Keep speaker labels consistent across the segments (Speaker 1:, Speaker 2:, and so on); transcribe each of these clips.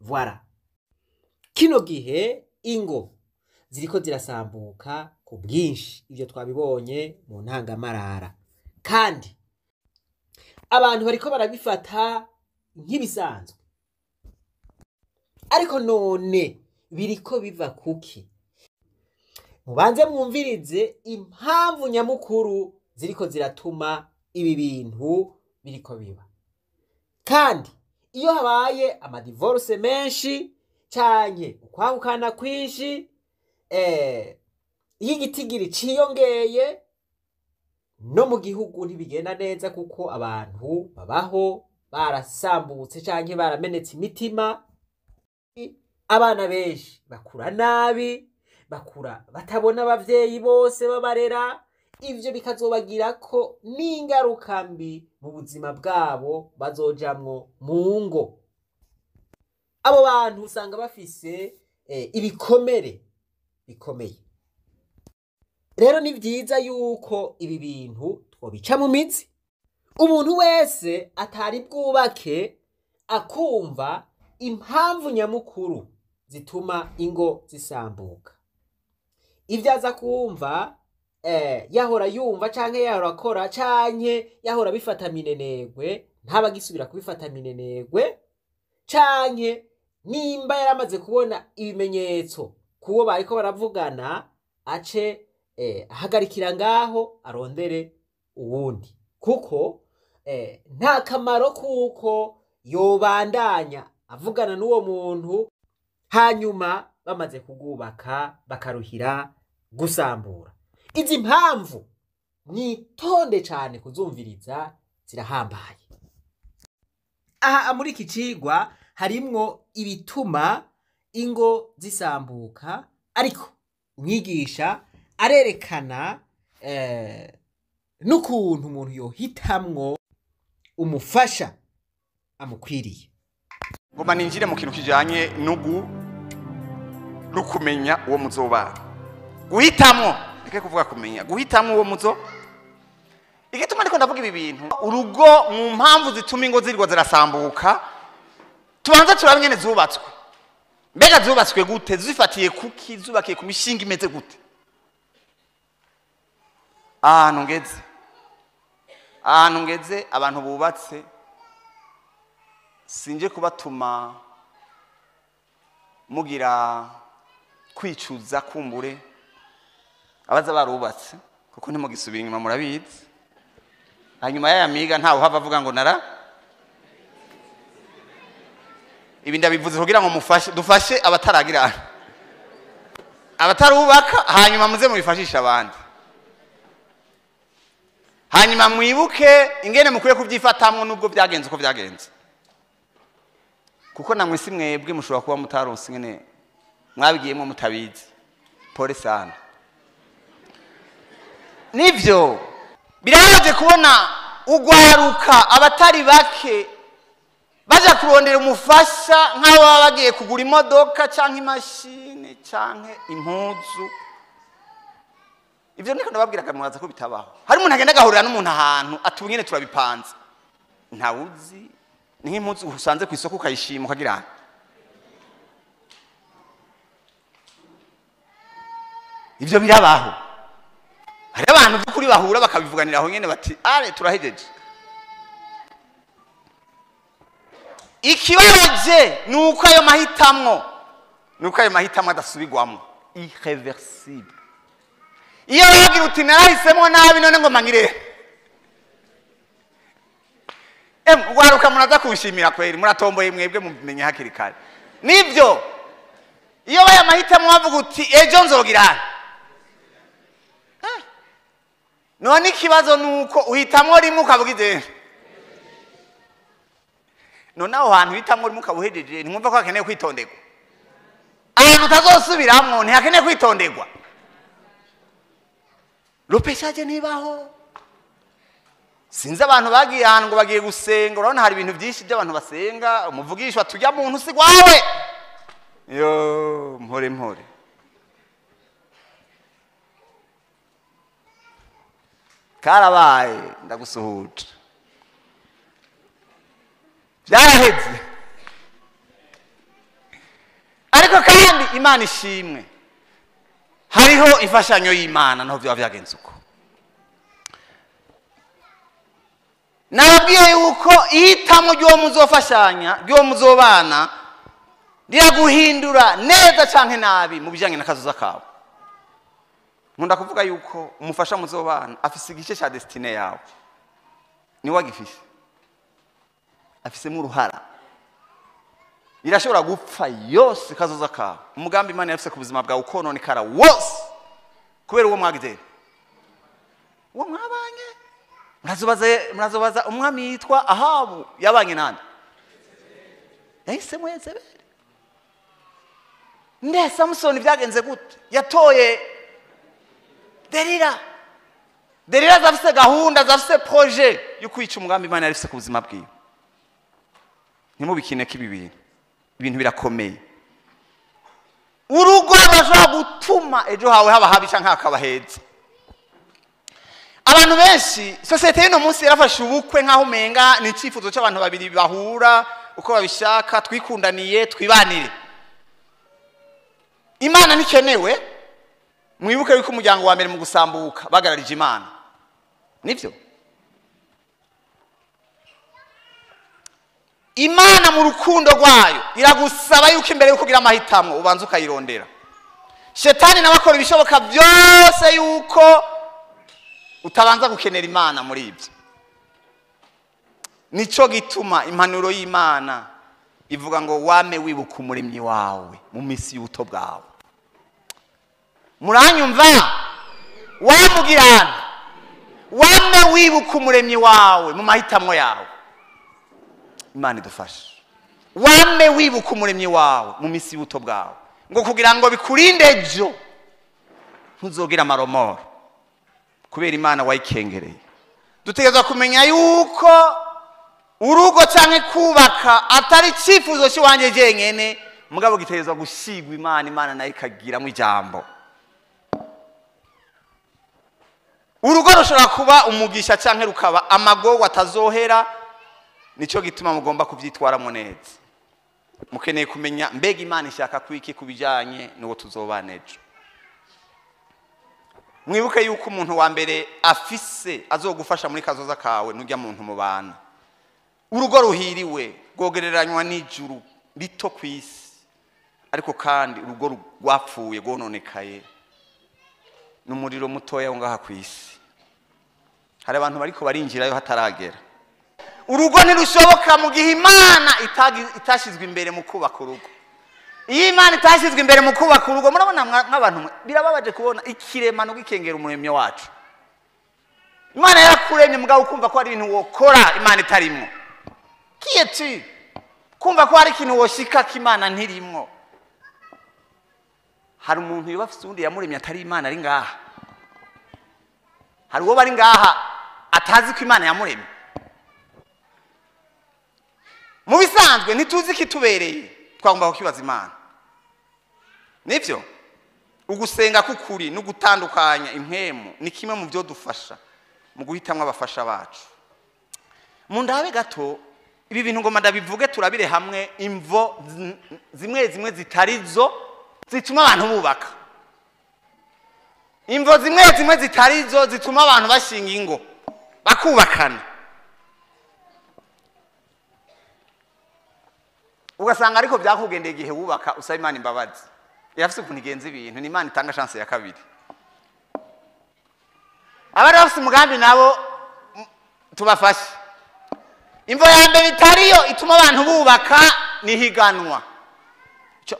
Speaker 1: Voilà. Kino gihe ingo ziriko zirasambuka ku bwinshi, ivyo twabibonye mu ntangamarara, kandi abantu bariko barabifata nk'ibisanzwe. Ariko none biriko biva kuki? Mubanze mwumvirize impamvu nyamukuru ziriko ziratuma ibi bintu biriko biba. Kandi iyo habaye amadivorce menshi canke ukwahukana kwinshi, iyo igitigiri ciyongeye no mu gihugu ntibigenda neza, kuko abantu babaho barasambutse canke baramenetse imitima. Abana benshi bakura nabi, bakura batabona abavyeyi bose babarera, ivyo bikazobagirako n'ingaruka mbi mu buzima bwabo bazojamwo mu ngo. Abo bantu usanga bafise ibikomere bikomeye. Rero ni vyiza yuko ibi bintu twobica mu mizi. Umuntu wese atari bwubake akumva impamvu nyamukuru zituma ingo zisambuka. Ivyo aza kumva yahora yumva canke yahora akora canke yahora bifata minenegwe ntabagisubira kubifata minenegwe, canke nimba yaramaze kubona ibimenyetso kuwo bariko baravugana ace ahagarikira ngaho arondere uwundi, kuko nta kamaro kuko yobandanya avugana n'uwo muntu hanyuma bamaze kugubaka bakaruhira gusambura. Izi mpamvu nitonde cane kuzumviriza, zirahambaye. Aha muri iki cigwa harimwo ibituma ingo zisambuka, ariko umwigisha arerekana n'ukuntu umuntu yohitamwo umufasha amukwiriye.
Speaker 2: Ngoma ninjire mu kintu kijanye n'ukumenya uwo muzobana. Guhitamwo, reke kuvuga kumenya, guhitamwo uwo muzo. Igituma ndiko ndavuga ibi bintu, urugo mu mpamvu zituma ingo zirwa zirasambuka, tubanza turabe nyene zubatswe. Mbega zubatswe gute? Zifatiye kuki? Zubakiye ku mishinga imeze gute? Ahantu ngeze abantu bubatse sinje kubatuma mugira kwicuza kumbure abaza barubatse, kuko ntimugisubira inyuma murabizi. Hanyuma ya miga ntawe uhava avuga ngo nara ibi ndabivuze kugira ngo dufashe abataragira abatarubaka, hanyuma muze mubifashisha abandi, hanyuma mwibuke ingene mukwiye kubyifatamwo nubwo byagenze uko byagenze, kuko namwe si mwebwe mushobora kuba mutaronse ingene mwabigiyemwo mutabizi. Pole sana. Nivyo biraje kubona ugwaruka abatari bake baja kurondera umufasha nk'abo baba bagiye kugura imodoka canke imashini canke impuzu. Ivyo niko ndababwira kamwaza ko bitabaho. Hari umuntu agenda agahurira n'umuntu ahantu atubwire turabipanze, ntawuzi ni nk'impuzu usanze ku isoko ukayishima ukagira. Ivyo birabaho. Hari abantu by'ukuri bahura bakabivuganira aho nyene bati are turahejeje. Ikibaje nuko ayo mahitamwo adasubirwamwo, irreversible. Iyo wagira uti narahisemo nabi none ngo mangire, ugwaruka munaza kunshimira kweri, muratomboye mwebwe mumenye hakiri kare. Nivyo iyo baya mahitamwo wavuga uti ejo nzogira, none ikibazo nuko uhitamwo rimwe ukavugize, none aho hantu uhitamwo rimwe ukabuhejeje ntimwumva ko hakeneye kwitonderwa. Ahantu utazosubiramwo ntihakeneye kwitonderwa. Lopeshaje nibaho. Sinzi abantu bagiye ahantu ngo bagiye gusenga, urabona hari ibintu byinshi by'abantu basenga, umuvugishwa tujya muntu si gwawe. Yo mpore. Karabaye ndagusuhuza. Byaraheze. ariko kandi imana ishimwe hariho imfashanyo y'Imana naho byo byagenze uko. Nababwiye yuko ihitamo ry'uwo muzofashanya ry'uwo muzobana riraguhindura neza canke nabi mu bijanye n'akazoza kawe. Nkunda kuvuga yuko umufasha muzobana afise igice ca destine yawe ni wagifise, afisemo uruhara, irashobora gupfa yose kazoza kawe. Umugambi Imana yafise ku buzima bwawe ukononekara wose kubera uwo mwagize uwo mwabanye. Murazobaza umwami yitwa Ahabu yabanye nande? Yahisemo Yezebeli. Nde Samsoni byagenze gute? Yatoye Delila zafise gahunda, zafise projet yo kwica umugambi Imana yarifise ku buzima bwiwe. Ntimubikine kibi ibintu birakomeye. Urugo rwashobora gutuma ejo hawe haba habi canke hakaba heza. Abantu benshi societe y'ino munsi yarafashe ubukwe nkaho umenga ni icifuzo cy'abantu babiri bahura uko babishaka, twikundaniye twibanire. Imana nikenewe. Mwibuke yuko umuryango wa mbere mu gusambuka bagararije Imana. Nivyo Imana mu rukundo rwayo iragusaba yuko imbere yuko ugira amahitamo ubanza ukayirondera. Shetani nawe akora ibishoboka byose yuko utabanza gukenera Imana muri ibyo. Nico gituma impanuro y'Imana ivuga ngo wame wibuka umuremyi wawe mu misi y'ubuto bwawe. Muranyumva? Wamugirana wame wibuka umuremyi wawe mu mahitamo yawe. Imana idufashe. Wame wibuka umuremyi wawe mu misi y'ubuto bwawe ngo kugira ngo bikurinde ejo ntuzogira amaromoro kubera Imana wayikengereye. Dutegerezwa kumenya yuko urugo canke kubaka atari icifuzo cy'uwanje jenyene, mugabo gitegerezwa gushigwa Imana nayo ikagiramwo ijambo. Urugo rushobora kuba umugisha canke rukaba amagogo atazohera. Nico gituma mugomba kuvyitwaramo neza. Mukeneye kumenya mbega Imana ishaka kwiki kubijanye n'uwo tuzobana ejo. Mwibuke yuko umuntu wa mbere afise azogufasha muri kazoza kawe nujya muntu mubana. Urugo ruhiriwe rwogereranywa n'ijuru rito kwisi, ariko kandi urugo rwapfuye rwononekaye n'umuriro mutoya ngaha kwisi. Hari abantu bariko barinjirayo hataragera. Urugo ntirushoboka mu gihe Imana itashizwe imbere mu kubaka urugo. Iyo Imana itashizwe imbere mu kubaka urugo, murabona nk'abantu birababaje kubona ikiremano gikengera umuremyi wacu. Imana yakuremye mugabo ukumva ko ari ibintu wokora Imana itarimo. Kiyeti kumva ko hari ikintu woshika k'Imana ntirimo. Hari umuntu yubafise undi yamuremye atari Imana ari ngaha. Hari uwo bari ngaha atazi ko Imana yamuremye. Mu bisanzwe ntituzi kitubereye twagomba kukibaza Imana. Nivyo ugusenga kukuri no gutandukanya impemu ni kimwe mu byo dufasha mu guhitamwa abafasha bacu. Mu ndabe gato ibi bintu ngoma ndabivuge turabire hamwe imvo zimwe zitarizo zituma abantu bubaka. Imvo zimwe zitarizo zituma abantu bashinga ingo bakubakana. Ugasanga ariko byakugendeye igihe wubaka usaba Imana imbabazi. Yafise ukuntu igenza ibintu, ni Imana itanga chance ya kabiri. Abari bafise umugambi nabo tubafashe. Imvo ya mbere itariyo ituma abantu bubaka ni higanwa.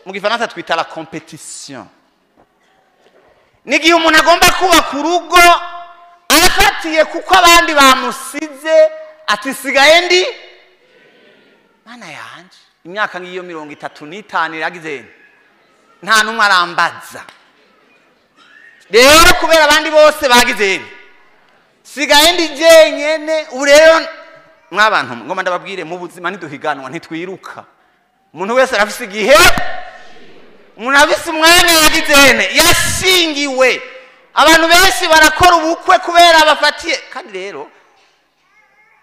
Speaker 2: Mu Gifaransa twita la competition. Nigihe umuntu agomba kubaka urugo afatiye kuko abandi bamusize atisigaye ndi Mana yanje. Imyaka ngiyo 35 iragize nta numwe arambaza. Rero kubera abandi bose bagize sigaye ndi jenyene. Urero mwabantu ngoma ndababwire mu buzima ntiduhiganwa ntitwiruka. Umuntu wese arafise igihe, umuntu afise umwanya yagizene yashingiwe. Abantu benshi barakora ubukwe kubera bafatiye kandi rero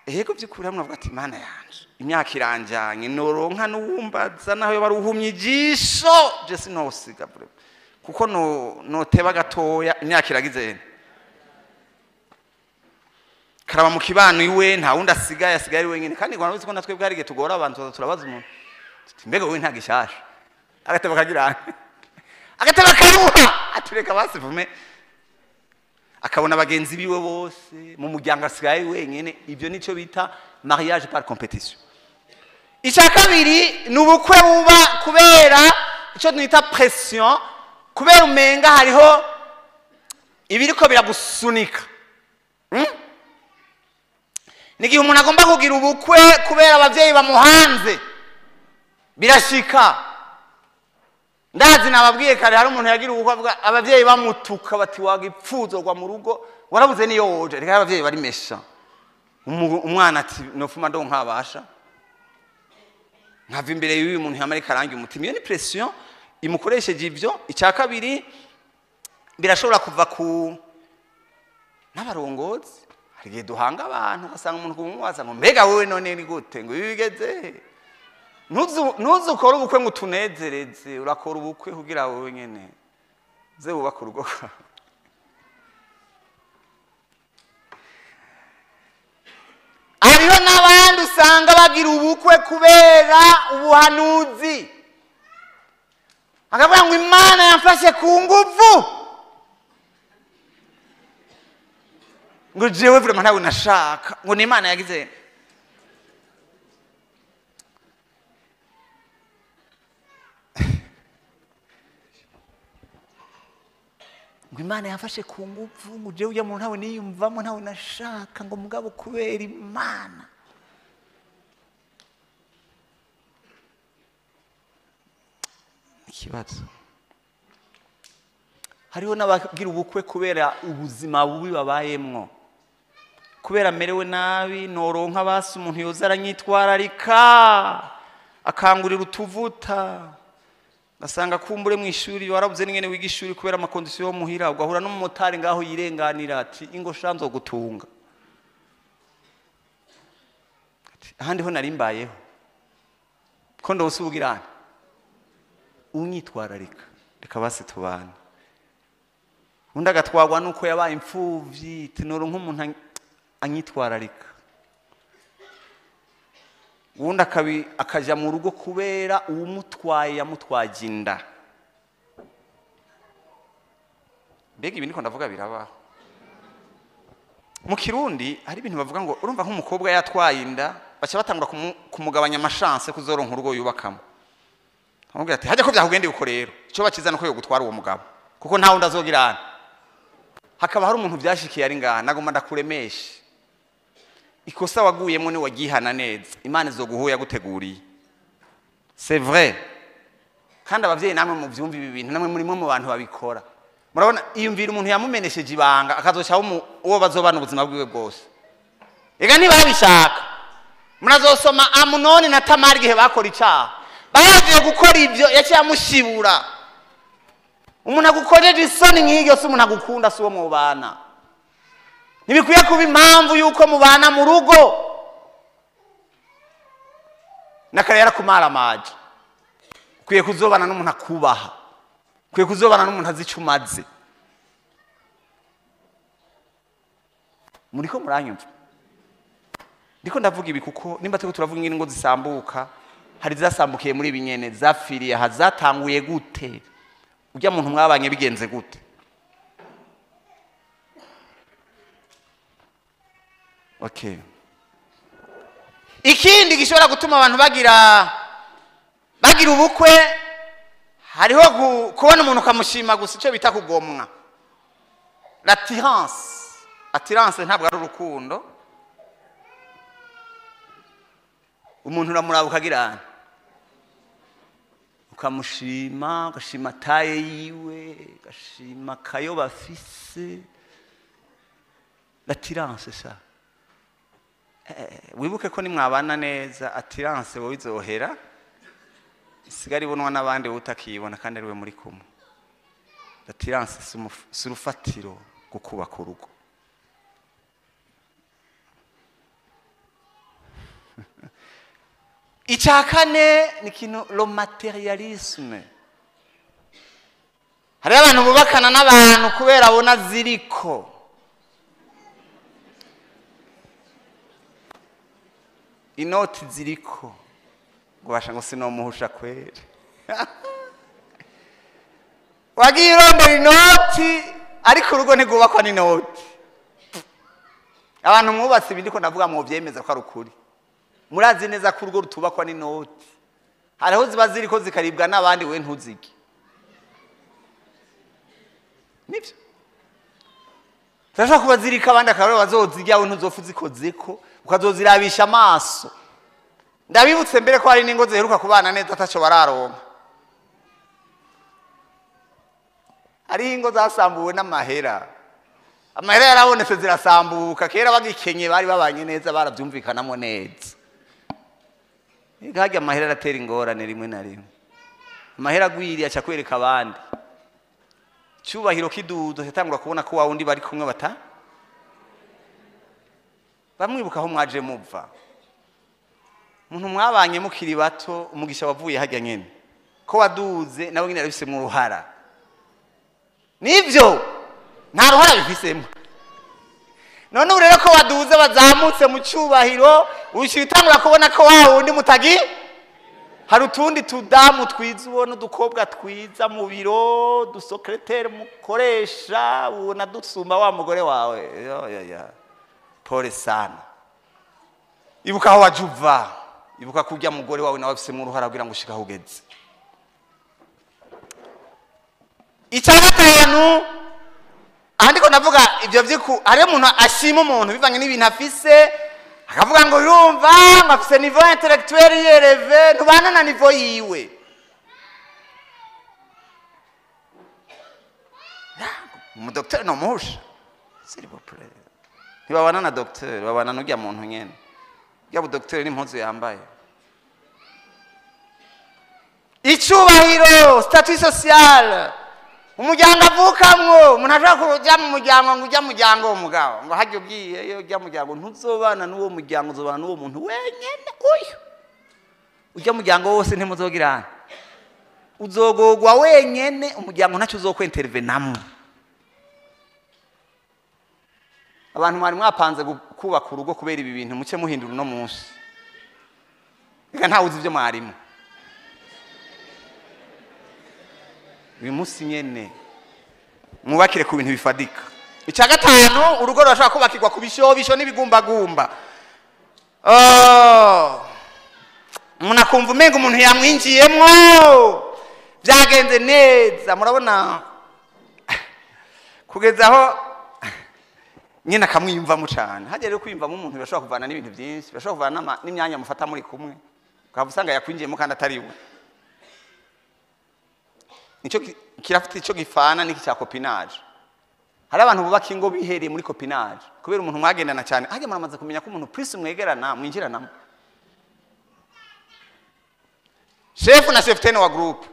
Speaker 2: ehego byukuri mwavuga ati Mana yanje imyaka iranjanye noronka n'uwumbaza naho baruhumye ijisho je sinosiga kuko noteba gatoya imyaka iragize karaba mu kibano iwe nta wundi asigaye ari wenyine kandi ngo ko natwe bwarige tugora abantu turabaza umuntu mbega wowe nta gishasha agateba kagira agateba karuha atureka basivume akabona abagenzi biwe bose mu muryango asigaye wenyine ibyo nico bita mariage par compétition. Icya kabiri ni ubukwe buba kubera icyo twita pression kubera umenga hariho ibiriko biragusunika. Nigihe umuntu agomba kugira ubukwe kubera abavyeyi bamuhanze birashika. Ndazi nababwiye kare hari umuntu yagira ubukwe avuga abavyeyi bamutuka bati wagipfuzorwa mu rugo warabuze niyo woje reka abavyeyi bari mesha. Umwana ati nofuma ndo nkabasha nkava imbere y'uyu muntu yamari karangi umutima iyo ni pression imukoresheje ivyo. Icya kabiri birashobora kuva ku n'abarongozi hari gihe duhanga abantu ugasanga umuntu kumwaza ngo mbega wewe none ni gute ngo bigeze nuzu ukora ubukwe ngo tunezereze urakora ubukwe kugira wowe nyene ze bubaka urugo kwawe. Hariho n'abandi usanga bagira ubukwe kubera ubuhanuzi akavuga ngo Imana yamfashe ku nguvu ngo jewe vraiment ntawe nashaka ngo ni Imana yagize ngo Imana yamfashe ku nguvu ngo jewe uya muntu ntawe niyumvamo ntawe nashaka ngo mugabo kubera Imana. Ikibazo hariho n'abagira ubukwe kubera ubuzima bubi babayemwo kubera merewe nabi noronka basi umuntu yoza aranyitwararika akangurira utuvuta gasanga kumbure mu ishuri warabuze n'ingene wiga ishuri kubera amakondisiyo yo muhira ugahura n'umumotari ngaho yirenganira ati ingo shanzo gutunga ahandi ho narimbayeho ko ndose ubugirana unyitwararika reka basi tubana undi agatwagwa nuko yabaye imfuvyi tinoro nk'umuntu anyitwararika undi akaja mu rugo kubera uwumutwaye yamutwaje inda. Mbega ibi niko ndavuga birabaho mu Kirundi hari ibintu bavuga ngo urumva nk'umukobwa yatwaye inda baca batangura kumugabanya amashance kuzoronka urugo yubakamo. Amubwira ati hajya ko byakugendeye uko rero cyo bakizana ko yo gutwara uwo mugabo kuko nta wundi azogirana. Hakaba hari umuntu byashikiye ari ngaha nagomba ndakuremesha ikosa waguyemo ni wagihana neza Imana izoguhuya guteguriye. C'est vrai kandi abavyeyi namwe mu byumva ibi bintu namwe muri mu bantu babikora murabona iyumvira umuntu yamumenesheje ibanga akazoca uwo bazobana ubuzima bwiwe bwose. Ega ntibabishaka munazosoma Amunoni na Tamari gihe bakora icyaha bagiye gukora ibyo yaciye amushibura. Umuntu agukojeje isoni nk'iryo se umuntu agukunda si uwo mu bana. Ntibikwiye kuba impamvu yuko mubana mu rugo nakare yarakumara maji. Ukwiye kuzobana n'umuntu akubaha, ukwiye kuzobana n'umuntu azicumaze. Muriko muranyumva ndiko ndavuga ibi kuko nimba teko turavuga ingene ngo zisambuka hari zasambukiye muri binyene zafiriye hazatanguye gute ujya muntu mwabanye bigenze gute. Okay. Ikindi gishobora gutuma abantu bagira ubukwe hariho kubona umuntu kamushima gusa icyo bita kugomwa. L'attirance ntabwo ari urukundo. Umuntu uramuraba ukagirana ukamushima ugashima taye yiwe ugashima kayo bafise. L'attirance ça wibuke ko nimwabana neza attirance wowe izohera isigari ibonwa n'abandi utakibona kandi ariwe muri kumwe. Attirance si urufatiro rwo kubaka urugo. icya kane ni ikintu lo materialisme. Hariho abantu bubakana n'abantu kubera abona ziriko. Inoti ziriko ngo basha ngo sinomuhusha kwere. Wagiye urondera inoti ariko urugo ntigubakwa n'inoti. Abantu mwubatse ibindi ko ndavuga mu byemeza ko ari ukuri. Murazi neza ko urugo rutubakwa n'inoti. Hariho ziba ziriko zikaribwa n'abandi we ntuzige. Nibyo. Turashaka kuba zirika abandi akarore bazozirya we ntuzofu zikozeko ukazozirabisha amaso. Ndabibutse mbere ko hari ningo ziheruka kubana neza ataco bararonka. Ari ingo zasambuwe n'amahera. Amahera yarabonetse zirasambuka kera bagikenye bari babanye neza barabyumvikanamo neza. Igahajya amahera aratera ingorane rimwe na rimwe. Amahera agwiriye aca kwereka abandi. Cyubahiro kidudo cyatangura kubona ko wawundi bari kumwe bata bamwibuka aho mwaje muva. Umuntu mwabanye mukiri bato umugisha wavuye hajya nyene ko waduze nawe nyine arabise mu ruhara. Nivyo nta ruhara bifisemo. None urero ko waduze bazamutse mu cyubahiro ushitangura kubona ko wawundi mutagi hari utundi tudamu twiza ubona dukobwa twiza mu biro du secrétaire mukoresha ubona dusumba wa mugore wawe. Ya pole sana. Ibuka aho wajuva. Ibuka kujya mugore wawe nawe afise mu ruhara kugira ngo ushika hugeze. Icyagatanu ahandi ko navuga ibyo byiku ari umuntu ashima umuntu bivanye n'ibintu afise akavuga ngo yumva ngo afise niveau intellectuel yeleve ntubana na niveau yiwe. Mu docteur no muhusha s'il vous plaît. Ntibabana na docteur babana n'ujya muntu nyene. Yabo docteur ni impuzu yambaye. Icyubahiro statut social. Umuryango avukamwo umuntu ashaka kujya mu muryango ngo ujya mu muryango umugabo ngo hajye ugiye iyo ujya mu muryango ntuzobana n'uwo muryango uzobana n'uwo muntu wenyene uyu. Ujya mu muryango wose ntimuzogirana. Uzogogwa wenyene umuryango ntacyo uzokwentervenamo. Abantu mwari mwapanze kubaka urugo kubera ibi bintu muce muhindura no munsi. Eka nta uzi ibyo mwarimo. Uyu munsi nyene mubakire ku bintu bifadika. Icya gatanu urugo rurashaka kubakirwa ku bishobisho n'ibigumbagumba. Umuntu akumva umenga umuntu yamwinjiyemwo byagenze neza. Murabona kugeza aho nyine akamwiyumvamo cyane. Hajya rero kwiyumvamo umuntu birashobora kuvana n'ibintu byinshi. Birashobora kuvana n'imyanya mufata muri kumwe ukaba usanga yakwinjiyemo kandi atari we. Nico kirafite ico gifana n'iki cya copinage. Hari abantu bubaka ingo bihereye muri copinage kubera umuntu mwagendana cyane. Hajya muramaze kumenya ko umuntu plus mwegerana mwinjiranamo. Chef na cheftaine wa group.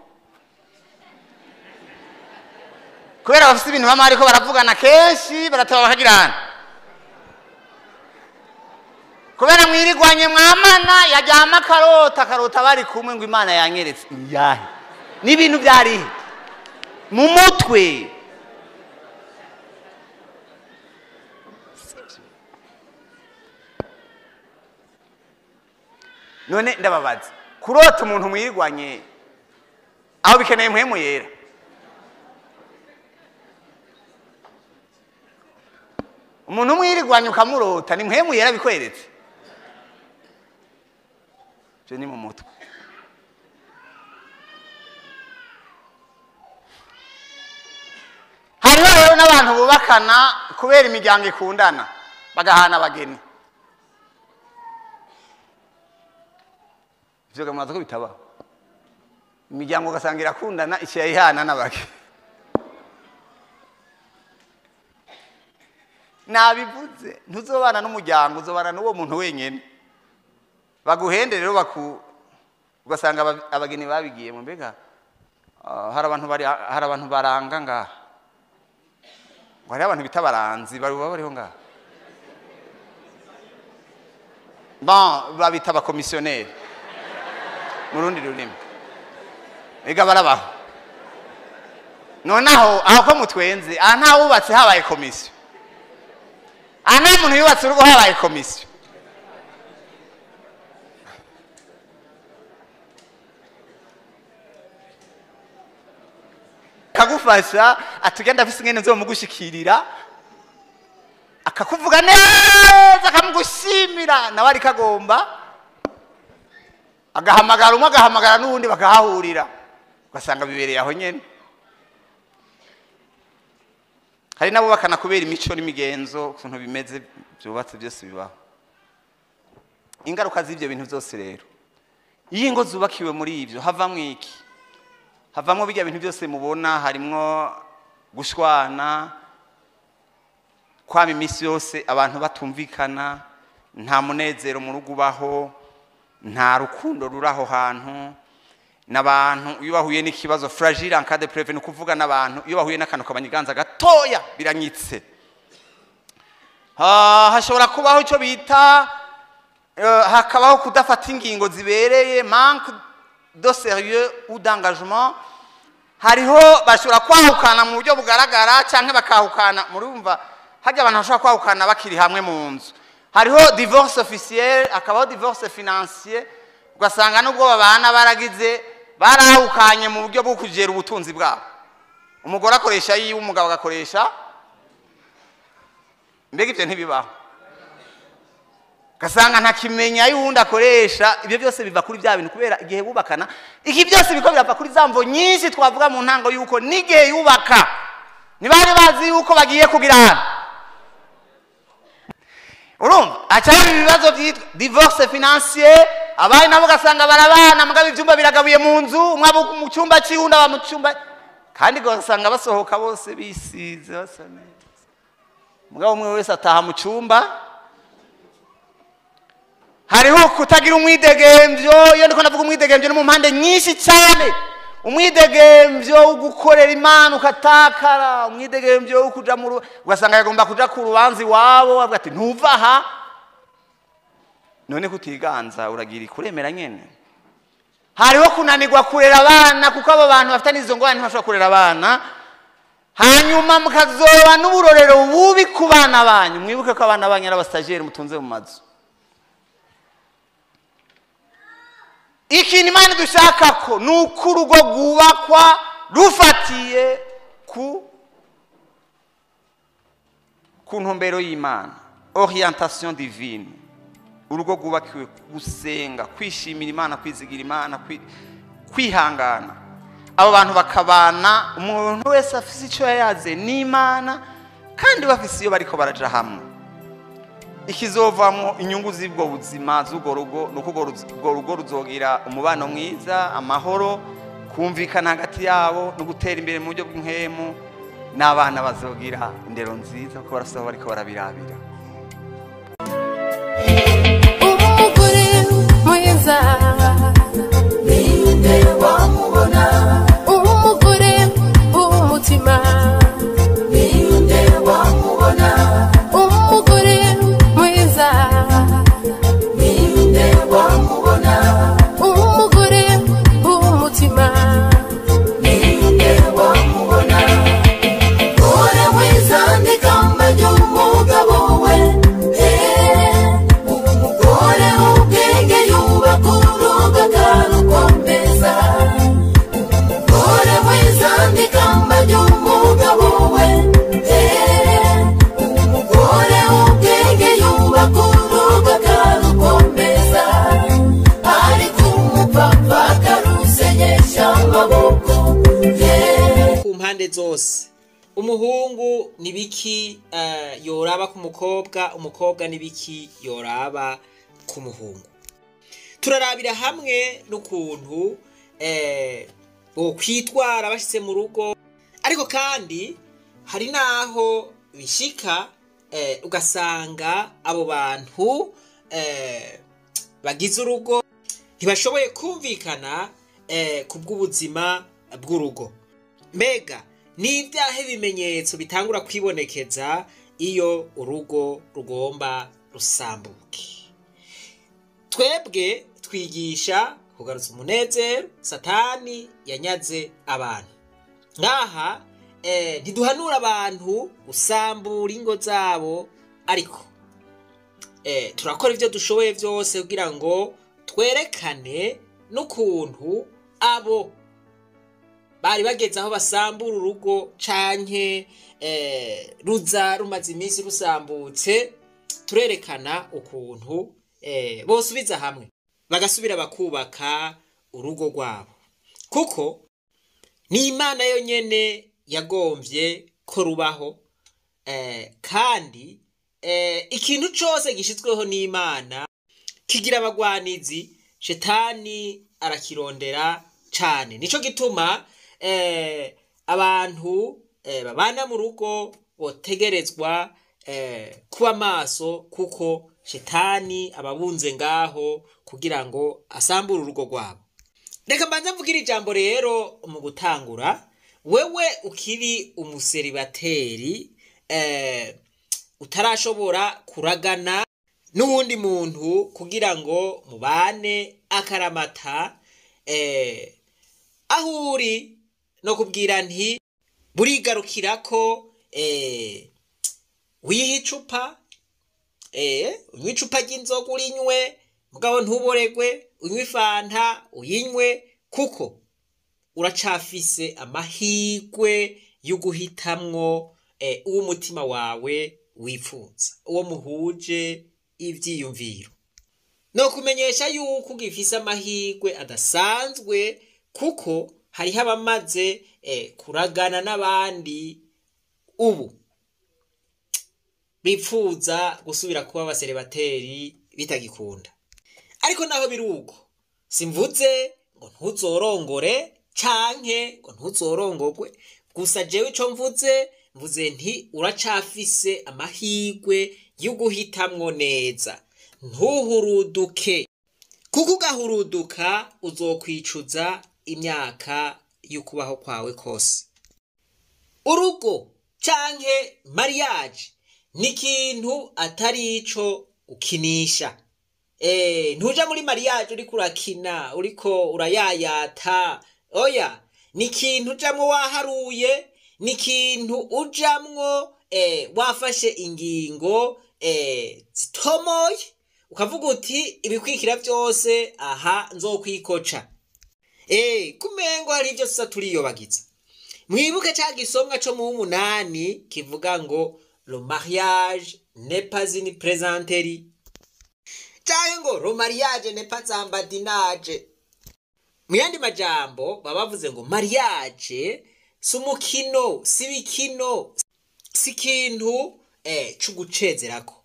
Speaker 2: Kubera bafite ibintu bama ariko baravugana kenshi barataba bakagirana. Kubera mwirigwanye mwamana yajyama karota bari kumwe ngo Imana yanyeretse. Iyahe n'ibintu byari mu mutwe. None ndababaza kurota umuntu mwirigwanye aho bikeneye muhemu yera. Umuntu mwirigwanye ukamurota ni muhemu yera bikweretse. Je ni mu mutwe. Hariho n'abantu bubakana kubera imiryango ikundana bagahana abageni. Ivyo gamaze ko bitaba. Imiryango gasangira kundana iciye ihana n'abageni. Nabivuze ntuzobana n'umuryango uzobana n'uwo muntu wenyene. Baguhende rero ugasanga abageni babigiye mu mbega hari abantu baranga ngaha. Hari abantu bitabaranzi bariho ngaha. Babita abakomisiyoneri. mu rundi rurimi ega barabaho nonaho aho ko mutwenze aha nta wubatse habaye komisiyo aha nta muntu yubatse urugo habaye komisiyo kagufasha atugenda afise ingene nzomugushikirira akakuvuga neza akamugushimira nawe ari kagomba agahamagara umwe agahamagara n'uwundi bakahahurira ugasanga bibereye aho nyene hari nabo bakanakubera imico n'imigenzo ukuntu bimeze byubatse byose bibaho ingaruka z'ibyo bintu byose rero iyo ingo zubakiwe muri ibyo havamwo iki havamwo bijya bintu byose mubona harimwo gushwana kwama imisi yose abantu batumvikana nta munezero mu rugo ubaho nta rukundo ruraho hantu n'abantu iyo bahuye n'ikibazo fragile en cas de prévenir kuvuga n'abantu iyo bahuye n'akantu kabanyiganza gatoya biranyitse hashobora kubaho icyo bita hakabaho kudafata ingingo zibereye manque de sérieux ou d'engagement hariho bashobora kwahukana mu buryo bugaragara cyangwa bakahukana murumva hajya abantu bashobora kwahukana bakiri hamwe mu nzu hariho divorce officiel akabaho divorce financier ugasanga nubwo babana baragize barahukanye mu buryo bwo kugera ubutunzi bwabo umugore akoresha yiwe umugabo agakoresha mbega ibyo ntibibaho gasanga ntakimenya yundi akoresha ibyo byose biva kuri bya bintu kubera igihe bubakana iki byose biko birava kuri zamvo nyinshi twavuga mu ntango yuko n'igihe yubaka nibari bazi yuko bagiye kugirana urumva acari ibibazo byitwa divorce financier abaye nabo gasanga barabana mugabe ibyumba biragabuye mu nzu umwe mu cyumba cy'undi aba mu cyumba kandi gasanga basohoka bose bisize basa neza mugabo umwe wese ataha mu cyumba hariho kutagira umwidegemvyo iyo ndiko ndavuga umwidegemvyo no mu mpande nyinshi cyane umwidegemvyo ugukorera Imana ukatakara umwidegemvyo ukuja mu ugasanga yagomba kuja ku rubanzi wabo avuga ati ntuva aha none kutiganza uragira kuremera nyene hariho kunanirwa kurera abana kuko abo bantu bafite nizo ngorane ntibashobora kurera abana hanyuma mukazoba n'uburorero bubi ku bana banyu mwibuke ko abana banyu ari abastajeri mutunze mu mazu ikintu Imana dushaka ko nuko urugo rwubakwa rufatiye ku ntumbero y'Imana orientation divine urugo rwubakiwe gusenga kwishimira Imana kwizigira Imana kwihangana abo bantu bakabana umuntu wese afise icyo yayaze n'Imana kandi bafise iyo bariko baraja hamwe ikizovamwo inyungu z'ibwo buzima z'ugo rugo nuko urwo rugo ruzogira umubano mwiza amahoro kumvikana hagati yabo no gutera imbere mu buryo bw'inkemu n'abana bazogira indero nziza kuko barasaba bariko barabirabira
Speaker 3: umugore mwiza ninde wamubona umugore w'umutima ninde wamubona umugore mwiza ninde wamubona umugore w'umutima ninde wamubona umugore mwiza ndikamba ry'umugabo we umugore ubwenge yubaka urugo akarukomeza umugore mwiza ndikamba ry'umugabo we umugore ubwenge yubaka urugo akarukomeza ariko umupapa akarusenyesha amaboko
Speaker 1: ku mpande zose umuhungu nibiki yoraba ku mukobwa umukobwa nibiki yoraba ku muhungu turarabira hamwe n'ukuntu bo kwitwara bashitse mu rugo ariko kandi hari naho bishika ugasanga abo bantu bagize urugo ntibashoboye kumvikana ku bw'ubuzima bw'urugo mbega ni ibyahe bimenyetso bitangura kwibonekeza iyo urugo rugomba rusambuke twebwe twigisha kugarutsa umunezero satani yanyaze abantu. Ngaha ntiduhanura abantu gusambura ingo zabo, ariko turakora ivyo dushoboye vyose kugira ngo twerekane n'ukuntu abo bari bageze aho basambura urugo canke ruza rumaze iminsi rusambutse, turerekana ukuntu bosubiza hamwe bagasubira bakubaka urugo rwabo, kuko ni Imana yonyene yagomvye ko rubaho, kandi ikintu cose gishizweho n'Imana kigira abagwanizi. Shetani arakirondera cane, nico gituma abantu babana mu rugo botegerezwa kuba maso, kuko Shetani ababunze ngaho kugira ngo asambure urugo rwabo. Reka mbanza mvugira ijambo rero mu gutangura. Wewe ukiri umuseribateri utarashobora kuragana n'uwundi muntu kugira ngo mubane akaramata, aho uri no kubwira nti burigarukira ko wiha icupa, unywe icupa ry'inzoga urinywe, mugabo ntuboregwe, unywe ifanta uyinywe, kuko uracafise amahirwe yo guhitamwo uwo umutima wawe wifuza, uwo muhuje ivyiyumviro. No kumenyesha yuko ugifise amahirwe adasanzwe, kuko hariho abamaze kuragana n'abandi ubu bipfuza gusubira kuba abaseribateri bitagikunda. Ariko naho biruko, simvuze ngo ntuzorongore canke ngo ntuzorongogwe, gusa jewe ico mvuze nti uracafise amahirwe yo guhitamwo neza. Ntuhuruduke, kuko ugahuruduka uzokwicuza imyaka y'ukubaho kwawe kose. Urugo canke mariage ni ikintu atari ico ukinisha. Ntuja muri mariage uriko urakina, uriko urayayata. Oya, ni ikintu ujamwo waharuye, ni ikintu ujamwo wafashe ingingo zitomoye, ukavuga uti ibikwikira vyose aha nzokwikoca. Kumengo hari ivyo tusa turiyobagiza. Mwibuke ca gisomwa co mu 8 kivuga ngo le mariage n'est pas une plaisanterie, canke ngo le mariage n'est pas un badinage. Muyandi majambo baba bavuze ngo mariage si umukino, si bikino, si ikintu c'ugucezerako.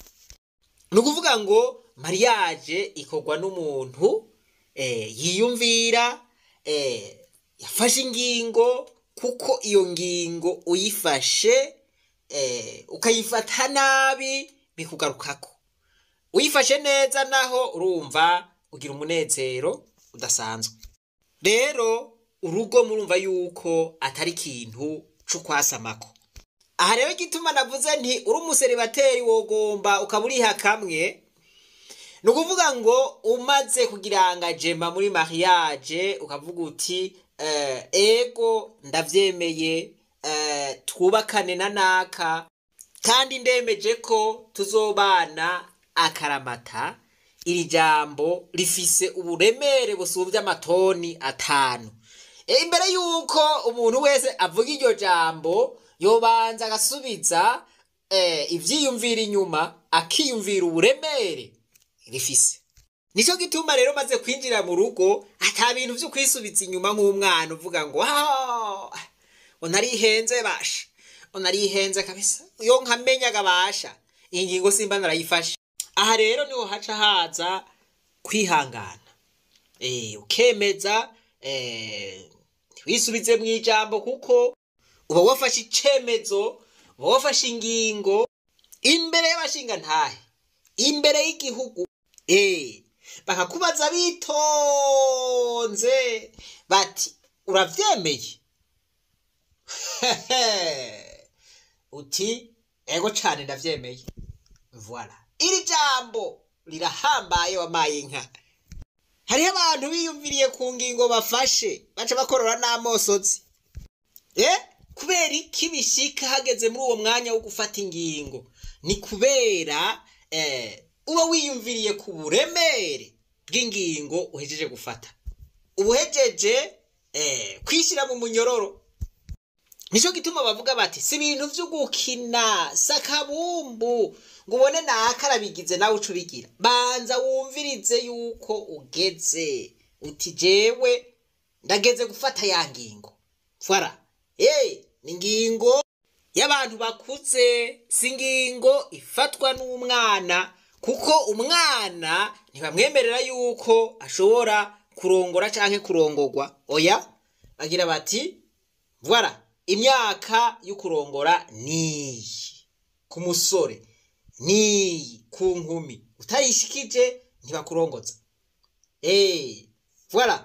Speaker 1: Ni ukuvuga ngo mariage ikorwa n'umuntu yiyumvira, yafashe ingingo, kuko iyo ngingo uyifashe ukayifata nabi bikugarukako. Uyifashe neza naho urumva ugira umunezero udasanzwe. Rero urugo murumva yuko atari ikintu c'ukwasamako. Aha rero gituma navuze nti uri umuseribateri wogomba ukaburiha kamwe. Ni ukuvuga ngo umaze kugira engagement muri mariage ukavuga uti ego ndavyemeye, twubakane na naka, kandi ndemeje ko tuzobana akaramata. Iri jambo rifise uburemere busuvye amatoni 5. Imbere yuko umuntu wese avuga iryo jambo yobanza agasubiza ivyiyumvira inyuma, akiyumvira uburemere rifise. Nico gituma rero maze kwinjira mu rugo ata bintu vyo kwisubiza inyuma nk'umwana uvuga ngo onarihenze basha, onarihenze kabisa, yo nkamenya gabasha ingingo simba narayifashe. Aha rero niho haca haza kwihangana, ukemeza, wisubize mu ijambo, kuko uba wafashe icemezo, uba wafashe ingingo imbere y'abashinga ntahe, imbere y'igihugu. Bakakubaza bitonze bati uravyemeye? Uti ego cane ndavyemeye. Voilà, iri jambo lirahambaye wamaye inka. hariho abantu biyumviriye ku ngingo bafashe baca bakorora n'amosozi kubera iki bishika hageze muri uwo mwanya wo gufata ingingo? Ni kubera uba wiyumviriye ku buremere bw'ingingo uhejeje gufata, ubuhejeje kwishira mu munyororo. Nico gituma bavuga bati si ibintu vyo gukina sakabumbu ngo ubone nakarabigize nawe ucubigira. Banza wumvirize yuko ugeze uti jewe ndageze gufata ya ngingo. Fara ni ngingo y'abantu bakuze, si ngingo ifatwa n'umwana, kuko umwana ntibamwemerera yuko ashobora kurongora canke kurongorwa. Oya, bagira bati voilà, imyaka y'ukurongora ni ku musore, ni ku nkumi, utayishikije ntibakurongoza. Voilà,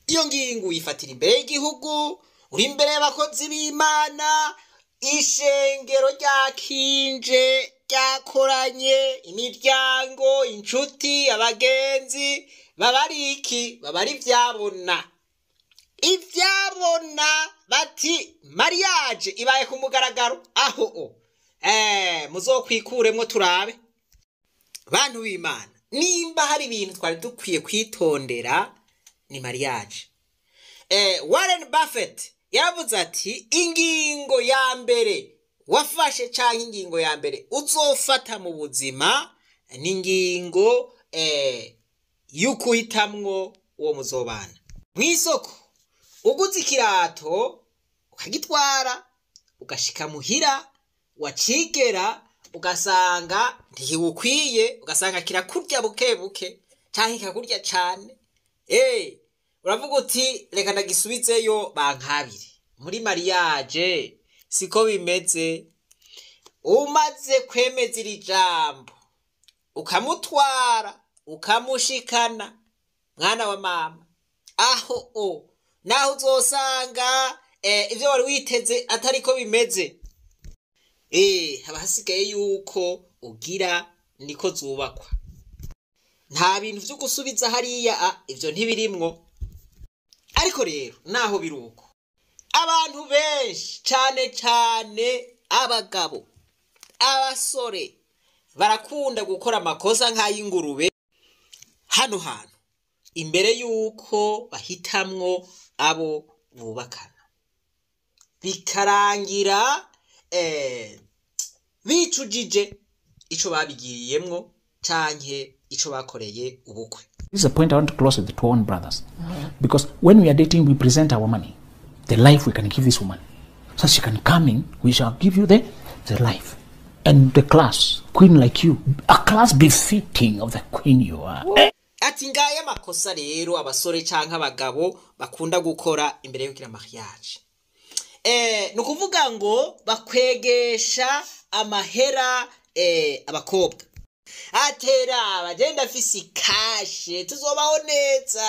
Speaker 1: iyo ngingo uyifatira imbere y'igihugu, uri imbere y'abakozi b'Imana, ishengero ryakinje ryakoranye, imiryango, inshuti, abagenzi, babariki babari vyabona. Ivyabona bati mariage ibaye ku mugaragaro, aho muzokwikuremwo turabe. Bantu b'Imana, nimba hari ibintu twari dukwiye kwitondera ni mariage. Warren Buffett yaravuze ati ingingo ya mbere wafashe canke ingingo ya mbere uzofata mu buzima ni ingingo y'ukuhitamwo uwo muzobana. Mw'isoko uguze ikirato ukagitwara ugashika muhira, wacigera ugasanga ntiwukwiye, ugasanga kirakurya buke buke canke kikakurya cane, uravuga uti reka ndagisubizeyo bankabiri. Muri mariage siko bimeze. Umaze kwemeza iri jambo ukamutwara ukamushikana, mwana wa mama, aho naho uzosanga ivyo wari witeze atariko bimeze. Haba hasigaye yuko ugira niko zubakwa. Nta bintu vyo gusubiza hariya, ivyo ntibirimwo. Ariko rero naho biruko, abantu benshi cane abagabo, abasore barakunda gukora amakosa nk'ay'ingurube hano hantu imbere yuko bahitamwo abo bubakana, bikarangira bicujije ico babigiriyemwo canke ico bakoreye ubukwe.
Speaker 4: This is a point I want to close with the two own brothers. Because when we are dating, we present our money, the life we can give this woman. So she can come in, we shall give you the life. And the class, queen like you, a class befitting of the queen you are.
Speaker 1: Ati ngaya makosa rero abasore canke abagabo bakunda gukora imbere y'ukira mariage. Nukuvuga ngo bakwegesha amahera abakobwa. Atera bagenda fisi kashe tuzobaho neza.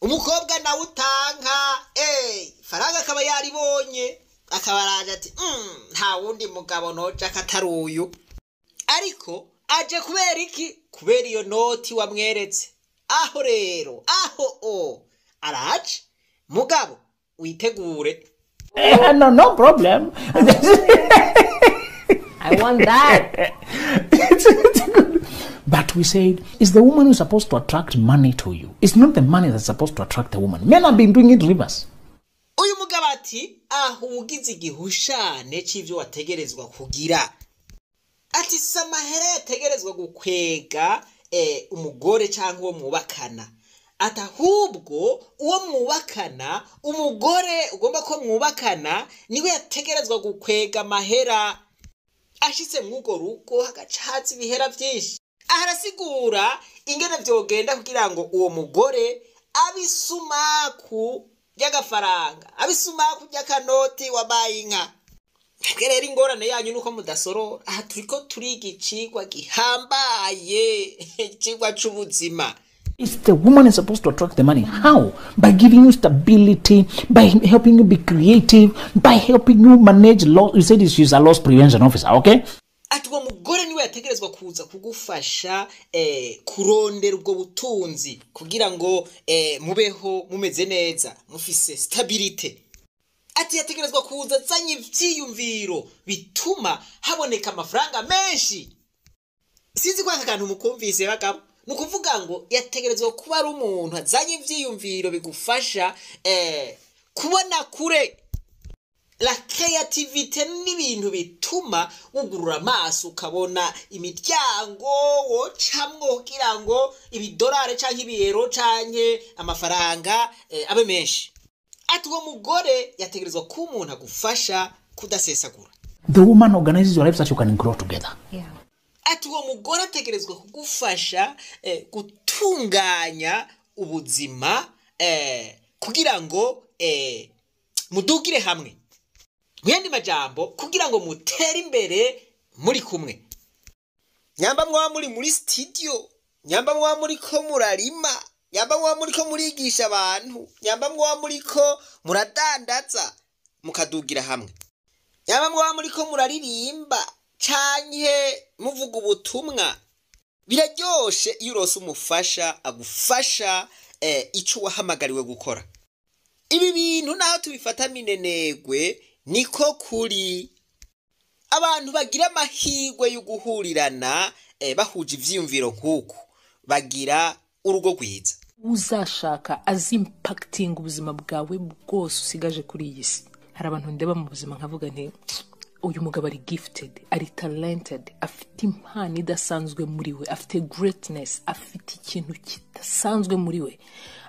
Speaker 1: Umukobwa nawe utanka faranga akaba yaribonye, akabaraje ati nta wundi mugabo noja kataruyu. Ariko aje kubera iki? Kubera iyo noti wamweretse. Aho rero araje mugabo witegure.
Speaker 4: No problem.
Speaker 5: I want that.
Speaker 4: It's good. But we said, it's the woman who's supposed to attract money to you. It's not the money that's supposed to attract the woman. Men have been doing it reverse.
Speaker 1: Uyu mugabo ati ugize igihushane c'ivyo wategerezwa kugira. Ati samahera yategerezwa gukwega umugore canke uwo mwubakana. Atahubwo uwo mwubakana, umugore ugomba ko mwubakana niwe yategerezwa gukwega mahera. Ashitse mwugo rugo hagacaza ibihera vyinshi. Aharasigura ingene vyogenda kugira ngo uwo mugore abisumaku y'agafaranga, abisumaku y'akanoti wabaye inka. Gerera ingorane yanyu nuko mudasorora. Aha turiko turiga icigwa gihambaye, icigwa c'ubuzima.
Speaker 4: If the woman is supposed to attract the money, how? By giving you stability, by helping you be creative, by helping you manage loss. You said she's a loss prevention officer, okay?
Speaker 1: Ati uwo mugore niwe niwe yategerezwa kuza kugufasha kurondera ubwo butunzi kugira ngo mubeho mumeze neza mufise stability. Ati yategerezwa kuza azanye ivyiyumviro bituma haboneka amafaranga menshi. Sinzi kwa akantu mukumvise bagabo, nukuvuga ngo yategerezwa kuba ari umuntu azanye ivyiyumviro bigufasha kubona kure. La creativity n'ibintu bituma ugurura amaso ukabona imiryango wocamwo kugira ngo ibidolari canke ibiyero canke amafaranga abe menshi. Ati uwo mugore yategerezwa ko umuntu agufasha kudasesagura.
Speaker 4: The woman organizes your life so that you can grow together.
Speaker 5: Yeah.
Speaker 1: Ati uwo mugore ategerezwa kugufasha gutunganya ubuzima kugira ngo mudugire hamwe. Mwende majambo kugira ngo mutere imbere muri kumwe. Nyamba mwa muri studio, nyamba mwa muri ko murarima, nyamba mwa muri ko murigisha abantu, nyamba mwa muri ko muradandaza mukadugira hamwe. Nyamba mwa muri ko muraririmba canke muvuga ubutumwa. Biraryoshe iyo urose umufasha agufasha ico wahamagariwe gukora. Ibi bintu naho tubifata minenegwe niko kuri abantu bagira amahirwe yo guhurirana bahuje ivyiyumviro nkuko bagira urugo rwiza.
Speaker 5: Uzashaka azimpacting ubuzima bwawe bwose usigaje kuri iyi si. Hari abantu ndeba mu buzima nkavuga nti uyu mugabo ari gifted, ari talented, afite impano idasanzwe muri we, afite greatness, afite ikintu kidasanzwe muri we,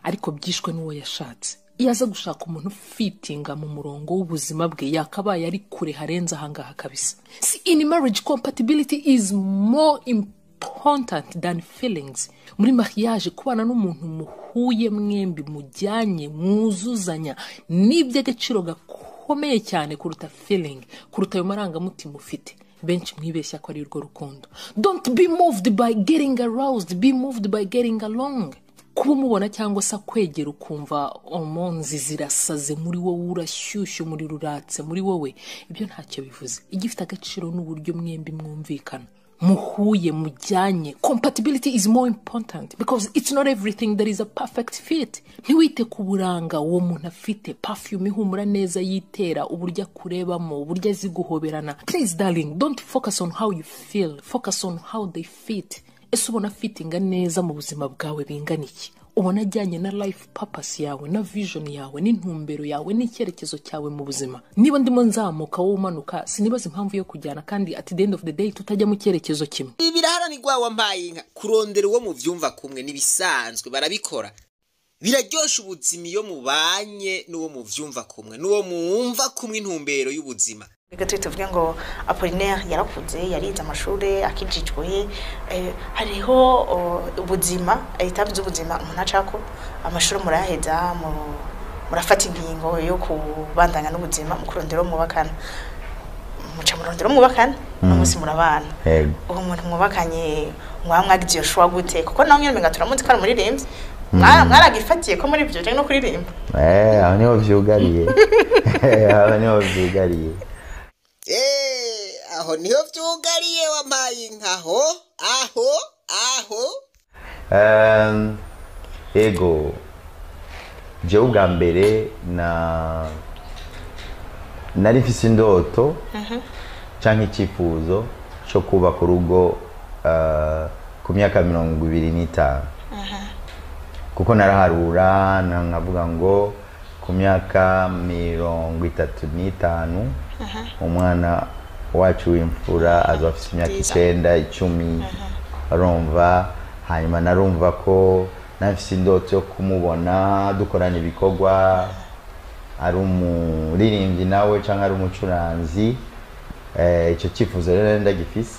Speaker 5: ariko byishwe n'uwo yashatse. Yaza gushaka umuntu fitinga mu murongo w'ubuzima bwe yakabaye ari kure harenza hangaha kabisa. See, in marriage compatibility is more important than feelings. Muri mariage kubana n'umuntu muhuye mwembi mujyanye mwuzuzanya n'iby'agaciro gakomeye cyane kuruta feeling, kuruta ayo marangamutima ufite. Benshi mwibeshya ko ari urwo rukundo. Don't be moved by getting aroused, be moved by getting along. Kuba mubona cyangwa se kwegera ukumva hormones zirasaze muri wowe, urashyushye muri ruratse muri wowe, ibyo ntacyo bivuze. Igifite agaciro n'uburyo mwembi mwumvikana muhuye mujyanye. Compatibility is more important because it's not everything that is a perfect fit. Ntiwite ku buranga uwo muntu afite, perfume ihumura neza yitera, uburyo kurebamo, uburyo ziguhoberana. Please darling, don't focus on how you feel, focus on how they fit. Ese ubona fitinga neza mu buzima bwawe bingana iki? Ubona ajyanye na life purpose yawe, na vision yawe, n'intumbero yawe, n'icyerekezo cyawe mu buzima? Niba ndimo nzamuka wowe umanuka, sinibaza impamvu yo kujyana kandi at the end of the day tutajya mu cyerekezo kimwe.
Speaker 1: Ibiraharanirwa wambaye inka kurondera uwo mu vyumva kumwe nibisanzwe barabikora. Biraryosha ubuzima iyo mubanye n'uwo mu vyumva kumwe, n'uwo muumva kumwe intumbero y'ubuzima.
Speaker 6: Bigatwe tuvuge ngo Apollinaire yarakuze yarize amashuri akijijwe, hariho ubuzima ahitavuze ubuzima umuntu acako amashuri muraheza murafata ingingo yo kubandanya n'ubuzima mukurondera mubakana, muca murondera mubakana umunsi murabana. Uwo muntu mwubakanye mwamwagize yo shwa gute? Kuko nawe nyine menga turamuzi ko ari muririmbyi. Mwaragifatiye ko muri byo no kuririmba.
Speaker 7: Aho niho vyugariye. Aho niho vyugariye.
Speaker 1: Aho niho vyugariye wamaye inkaho aho
Speaker 7: ego je ubwa mbere nari mfise indoto canke icyifuzo cyo kubaka urugo ku myaka 25 kuko naraharura nkavuga ngo ku myaka 35 umwana wacu w'imfura azafite imyaka 9 10 arumva. Hanyuma narumva ko nafise indoto yo kumubona dukorana ibikorwa, ari umuririmbyi nawe cyangwa ari umucuranzi. Icyo cyifuzo rero ndagifise,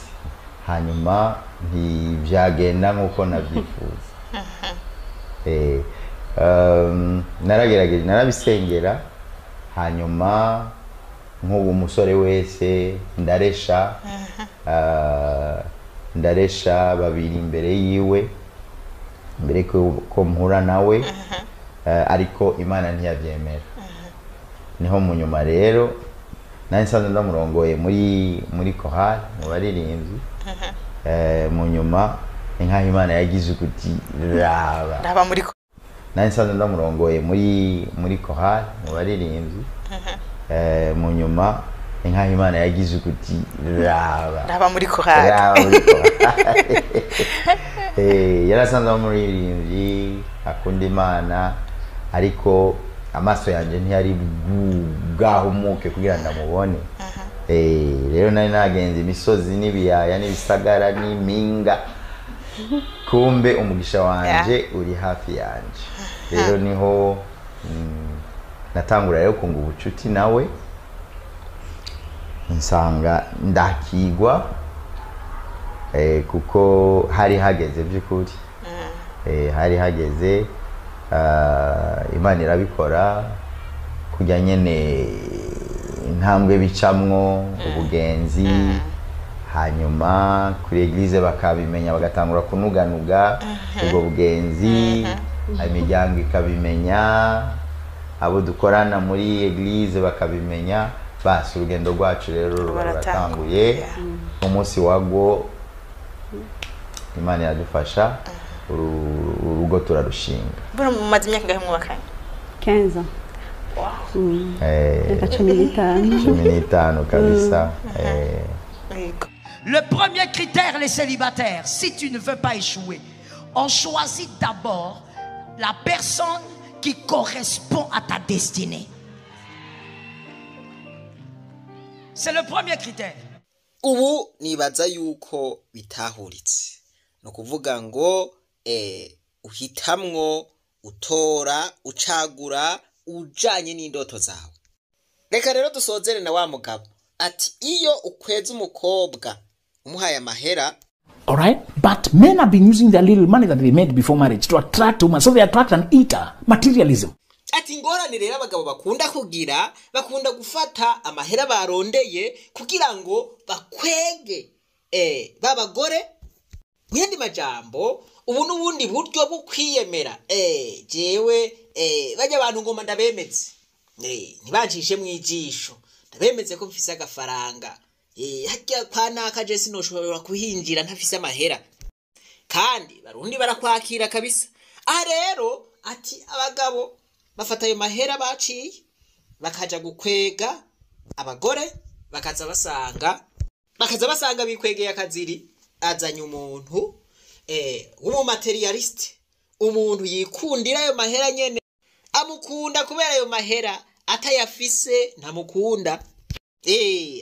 Speaker 7: hanyuma ntibyagenda nkuko nabyifuza. Naragerageje, narabisengera, hanyuma nk'ubu umusore wese ndaresha babiri imbere yiwe, mbere ko mpura nawe, ariko Imana ntiyabyemera. Niho mu nyuma rero nari nsanzwe ndamurongoye muri chorale mu baririmbyi, mu nyuma inka Imana yagize ukuti raba
Speaker 6: ndaba muri ko
Speaker 7: nari nsanzwe ndamurongoye muri kohari mu baririmbyi mu nyuma inka Imana yagize ukuti raba
Speaker 6: ndaba muri ko hari
Speaker 7: yarasanzwe umuririmbyi akunda Imana ariko amaso yanje ntiyari bwahumuke kugira ndamubone rero nari nagenze imisozi n'ibiyaya n'ibisagara n'impinga kumbe umugisha wanje uri hafi yanje rero niho natangura rero kunga ubucuti nawe nsanga ndakigwa kuko hari hageze by'ukuri hari hageze Imana irabikora kujya nyene intambwe bicamwo ubugenzi hanyuma kuri eglise bakabimenya bagatangura kunuganuga ubwo bugenzi imiryango ikabimenya abo dukorana muri eglise bakabimenya basi urugendo rwacu rero ruratanguye umunsi wagwo Imana iradufasha urugo turarushinga.
Speaker 6: Bora mumaze imyaka ngahe mwubakanye?
Speaker 8: 15 ans.
Speaker 6: Wow.
Speaker 7: 15 kabisa.
Speaker 9: Le premier critère, les célibataires, si tu ne veux pas échouer, on choisit d'abord la personne qui correspond à ta destinée. C'est le premier critère.
Speaker 1: Ubu nibaza yuko bitahuritse. No kuvuga ngo uhitamwo utora ucagura ujanye n'indoto zawe. Reka rero dusozere na wa mugabo ati iyo ukweza umukobwa umuhaye amahera.
Speaker 4: All right, but men have been using their little money that they made before marriage to attract women, so they attract an eater, materialism.
Speaker 1: Ati ngorane rero abagabo bakunda gufata amahera barondeye kugira ngo bakwege babagore. Mwende majambo ubu nubundi buryo bwo kwiyemera jewe bajya abantu ngoma ndabemeze ntibancishe mwijisho ndabemeze ko mfise agafaranga hajya kwanaka je sinoshobora kuhinjira ntafise amahera kandi barundi barakwakira kabisa. Aha rero ati abagabo bafata ayo mahera baciye bakaja gukwega abagore bakaza basanga bikwegeye akaziri azanye umuntu w'umumaterialiste, umuntu yikundira ayo mahera nyene, amukunda kubera ayo mahera, atayafise ntamukunda.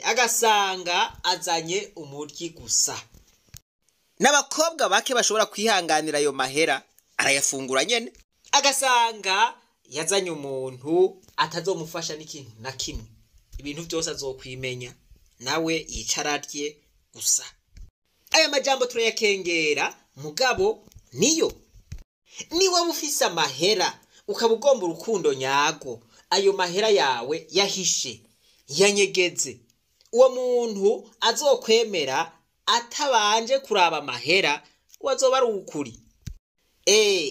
Speaker 1: Agasanga azanye umuryi gusa. N'abakobwa bake bashobora kwihanganira ayo mahera, arayafungura nyene. Agasanga yazanye umuntu atazomufasha n'ikintu na kimwe. Ibintu byose azokwimenya, nawe yicararye gusa. Aya majambo turayakengera mugabo niyo. Niwe ufise amahera ukaba ugomba urukundo nyago, ayo mahera yawe yahishe yanyegeze, uwo muntu azokwemera atabanje kuraba amahera wazoba ari ukuri.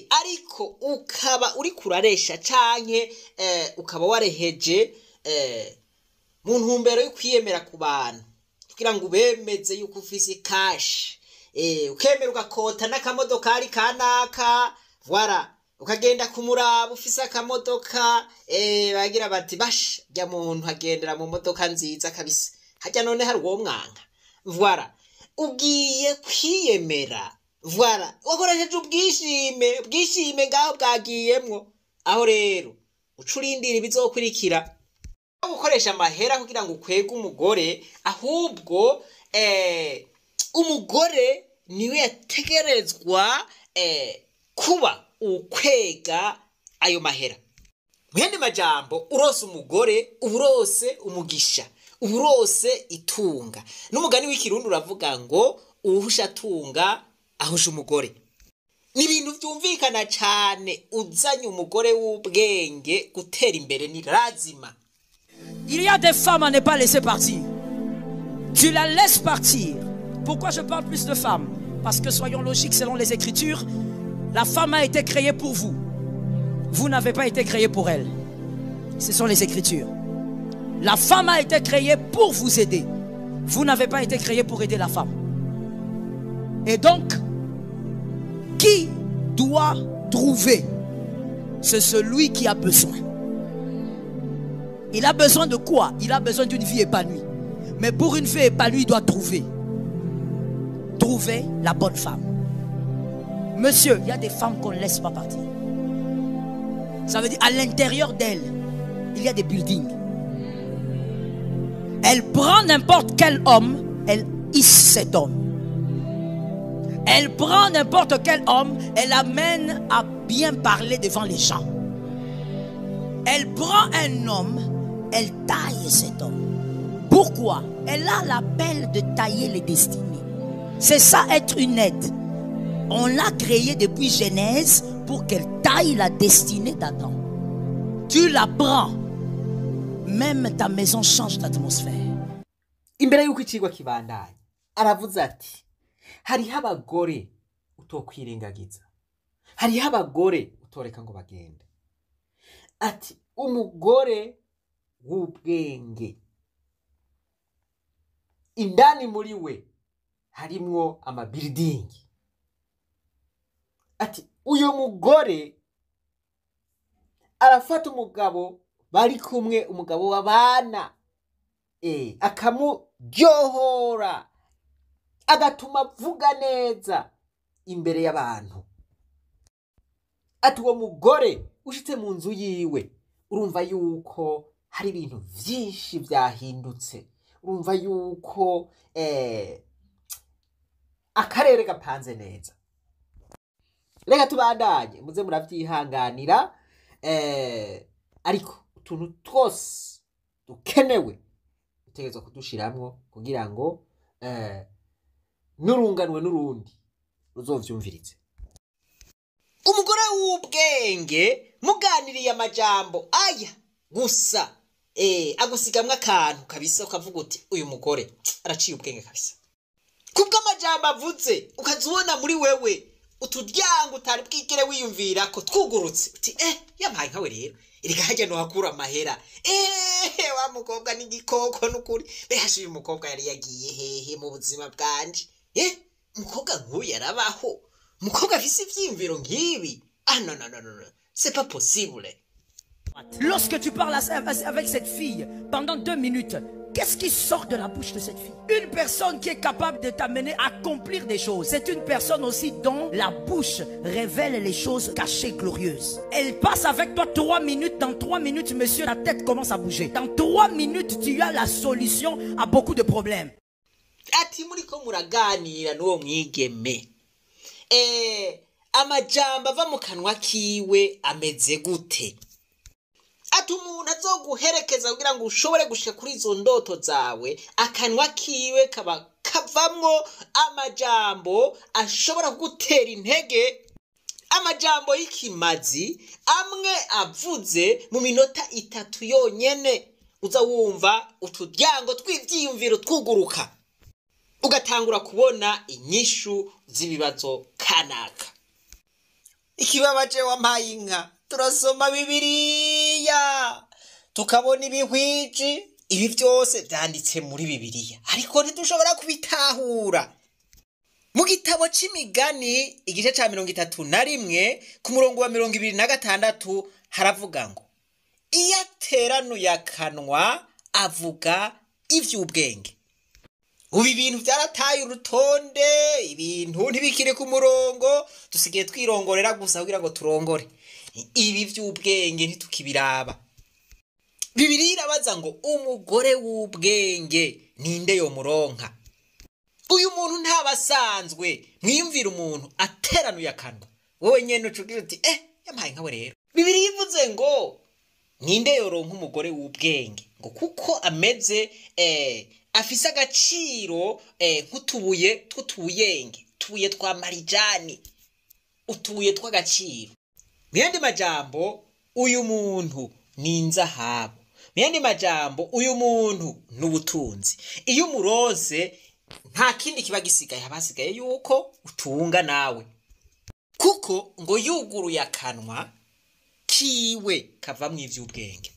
Speaker 1: Ariko ukaba uri kuraresha canke ukaba wareheje mu ntumbero yo kwiyemera ku bantu kugira ngo ubemeze yuko ufise cash, ukemera ugakota n'akamodokari kanaka, voilà, ukagenda kumuraba ufise akamodoka, bagira bati bash jya muntu agendera mu modoka nziza kabisa, hajya none hari uwo mwanka, voilà, ugiye kwiyemera, voilà, wakoresheje ubwishime ngaho bwagiyemwo. Aho rero ucurindira ibizokurikira gukoresha amahera kugira ngo ukwege umugore, ahubwo umugore niwe yategerezwa kuba ukwega ayo mahera. Mwende majambo urose umugore uburose umugisha, uburose itunga. N'umugani w'ikirundi uravuga ngo uhusha tunga ahusha umugore. Ni ibintu byumvikana cyane, uzanye umugore w'ubwenge gutera imbere ni lazima.
Speaker 9: Il y a des femmes à ne pas laisser partir. Tu la laisses partir. Pourquoi je parle plus de femmes? Parce que soyons logiques, selon les Écritures, la femme a été créée pour vous. Vous n'avez pas été créé pour elle. Ce sont les Écritures. La femme a été créée pour vous aider. Vous n'avez pas été créé pour aider la femme. Et donc, qui doit trouver? C'est celui qui a besoin. Il a besoin de quoi? Il a besoin d'une vie épanouie. Mais pour une vie épanouie, il doit trouver la bonne femme. Monsieur, il y a des femmes qu'on ne laisse pas partir. Ça veut dire à l'intérieur d'elle, il y a des buildings. Elle prend n'importe quel homme, elle hisse cet homme. Elle prend n'importe quel homme, elle l'amène à bien parler devant les gens. Elle prend un homme, elle taille cet homme. Pourquoi? Elle a l'appel de tailler les destinées. C'est ça être une aide. On l'a créée depuis Genèse pour qu'elle taille la destinée d'Adam. Tu la prends, même ta maison change d'atmosphère.
Speaker 1: Imbere yuko icigwa kibandanya aravuze ati hariho abagore utokwirengagiza, hariho abagore utoreka ngo bagende. Ati umugore w'ubwenge, indani muri we harimwo amabiridingi. Ati uyo mugore arafata umugabo bari kumwe, umugabo w'abana, akamuryohora, agatuma avuga neza imbere y'abantu. Ati uwo mugore ushitse mu nzu yiwe urumva yuko hari ibintu vyinshi vyahindutse, urumva yuko akarere gapanze neza. Reka tubandanye muze muravyihanganira, ariko utuntu twose dukenewe utegerezwa kudushiramwo kugira ngo nurunganwe n'urundi ruzovyumvirize. Umugore w'ubwenge muganiriye amajambo aya gusa, agusigamwe akantu kabisa ukavuga uti uyu mugore araciye ubwenge kabisa. Kubwo amajambo avuze ukazubona muri wewe utudyango utari bwigere wiyumvira ko twugurutse uti yampaye nkawe rero irika hajya no hakura amahera. Wa mukobwa ni gikoko n'ukuri, behashe uyu mukobwa yari yagiye hehe mu buzima bwanje? Mukobwa nk'uyu yarabaho? Mukobwa afise ivyimviro nk'ibi? Non, c'est pas possible.
Speaker 9: Lorsque tu parles avec cette fille pendant 2 minutes, qu'est-ce qui sort de la bouche de cette fille? Une personne qui est capable de t'amener à accomplir des choses. C'est une personne aussi dont la bouche révèle les choses cachées, glorieuses. Elle passe avec toi 3 minutes. Dans 3 minutes, monsieur, la tête commence à bouger. Dans 3 minutes, tu as la solution à beaucoup de problèmes.
Speaker 1: Ati muriko muraganira n'uwo mwigeme, amajambo ava mu kanwa kiwe ameze gute? Ati umuntu azoguherekeza kugira ngo ushobore gushika kuri izo ndoto zawe, akanwa kiwe kaba kavamwo amajambo ashobora kugutera intege, amajambo y'ikimazi amwe avuze mu minota 3 yonyene uza wumva utudyango tw'ivyiyumviro twuguruka, ugatangura kubona inyishu z'ibibazo kanaka. Ikibabaje wampaye inka, turasoma Bibiliya tukabona ibihwiji, ibi byose byanditse muri Bibiliya ariko ntidushobora kubitahura. Mu gitabo c'imigani igice ca 31 ku murongo wa 26 haravuga ngo iyo ateranuye akanwa avuga ivy'ubwenge. Ubu ibintu byarataye urutonde, ibintu ntibikire ku murongo, dusigaye twirongorera gusa kugira ngo turongore. Ibi by'ubwenge ntitukibiraba. Bibiliya irabaza ngo umugore w'ubwenge ninde yo muronka? Uyu muntu ntabasanzwe. Mwiyumvira umuntu ateranuye akanwa, wowe nyene ucugira uti yampaye nkawe rero. Bibiliya ivuze ngo ninde yoronka umugore w'ubwenge, ngo kuko ameze afise agaciro nk'utubuye tw'utubuyenge, tubuye twa marijani, utubuye tw'agaciro. Myandi majambo uyu muntu ni inzahabu, myandi majambo uyu muntu n'ubutunzi. Iyo umuroze nta kindi kiba gisigaye, habasigaye yuko utunga nawe, kuko ngo yuguruye akanwa kiwe kavamwo ivy'ubwenge.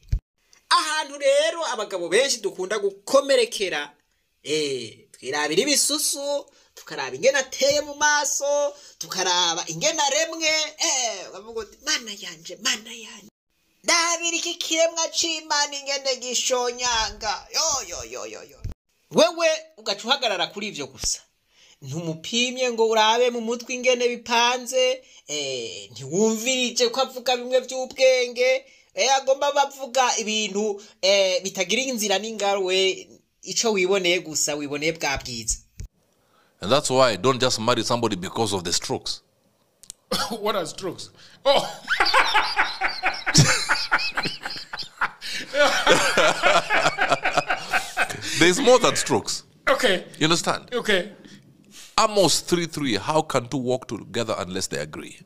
Speaker 1: Ahantu rero abagabo benshi dukunda gukomerekera, twirabira ibisusu, tukaraba ingene ateye mu maso tukaraba ingene aremwe bavuga uti mana yanje ndabira iki kiremwa c'Imana ingene gishonyanga yo wewe ugaca uhagarara kuri ivyo gusa ntumupimye ngo urabe mu mutwe ingene bipanze ntiwumvirije ko avuga bimwe by'ubwenge agomba bavuga ibintu bitagira inzira n'ingarwe ico wiboneye gusa wiboneye bwa bwiza.
Speaker 8: And that's why don't just marry somebody because of the strokes.
Speaker 4: What are strokes? Oh.
Speaker 8: There's more than strokes.
Speaker 4: Okay.
Speaker 8: You understand?
Speaker 4: Okay.
Speaker 8: Amos 3:3. How can two walk together unless they agree?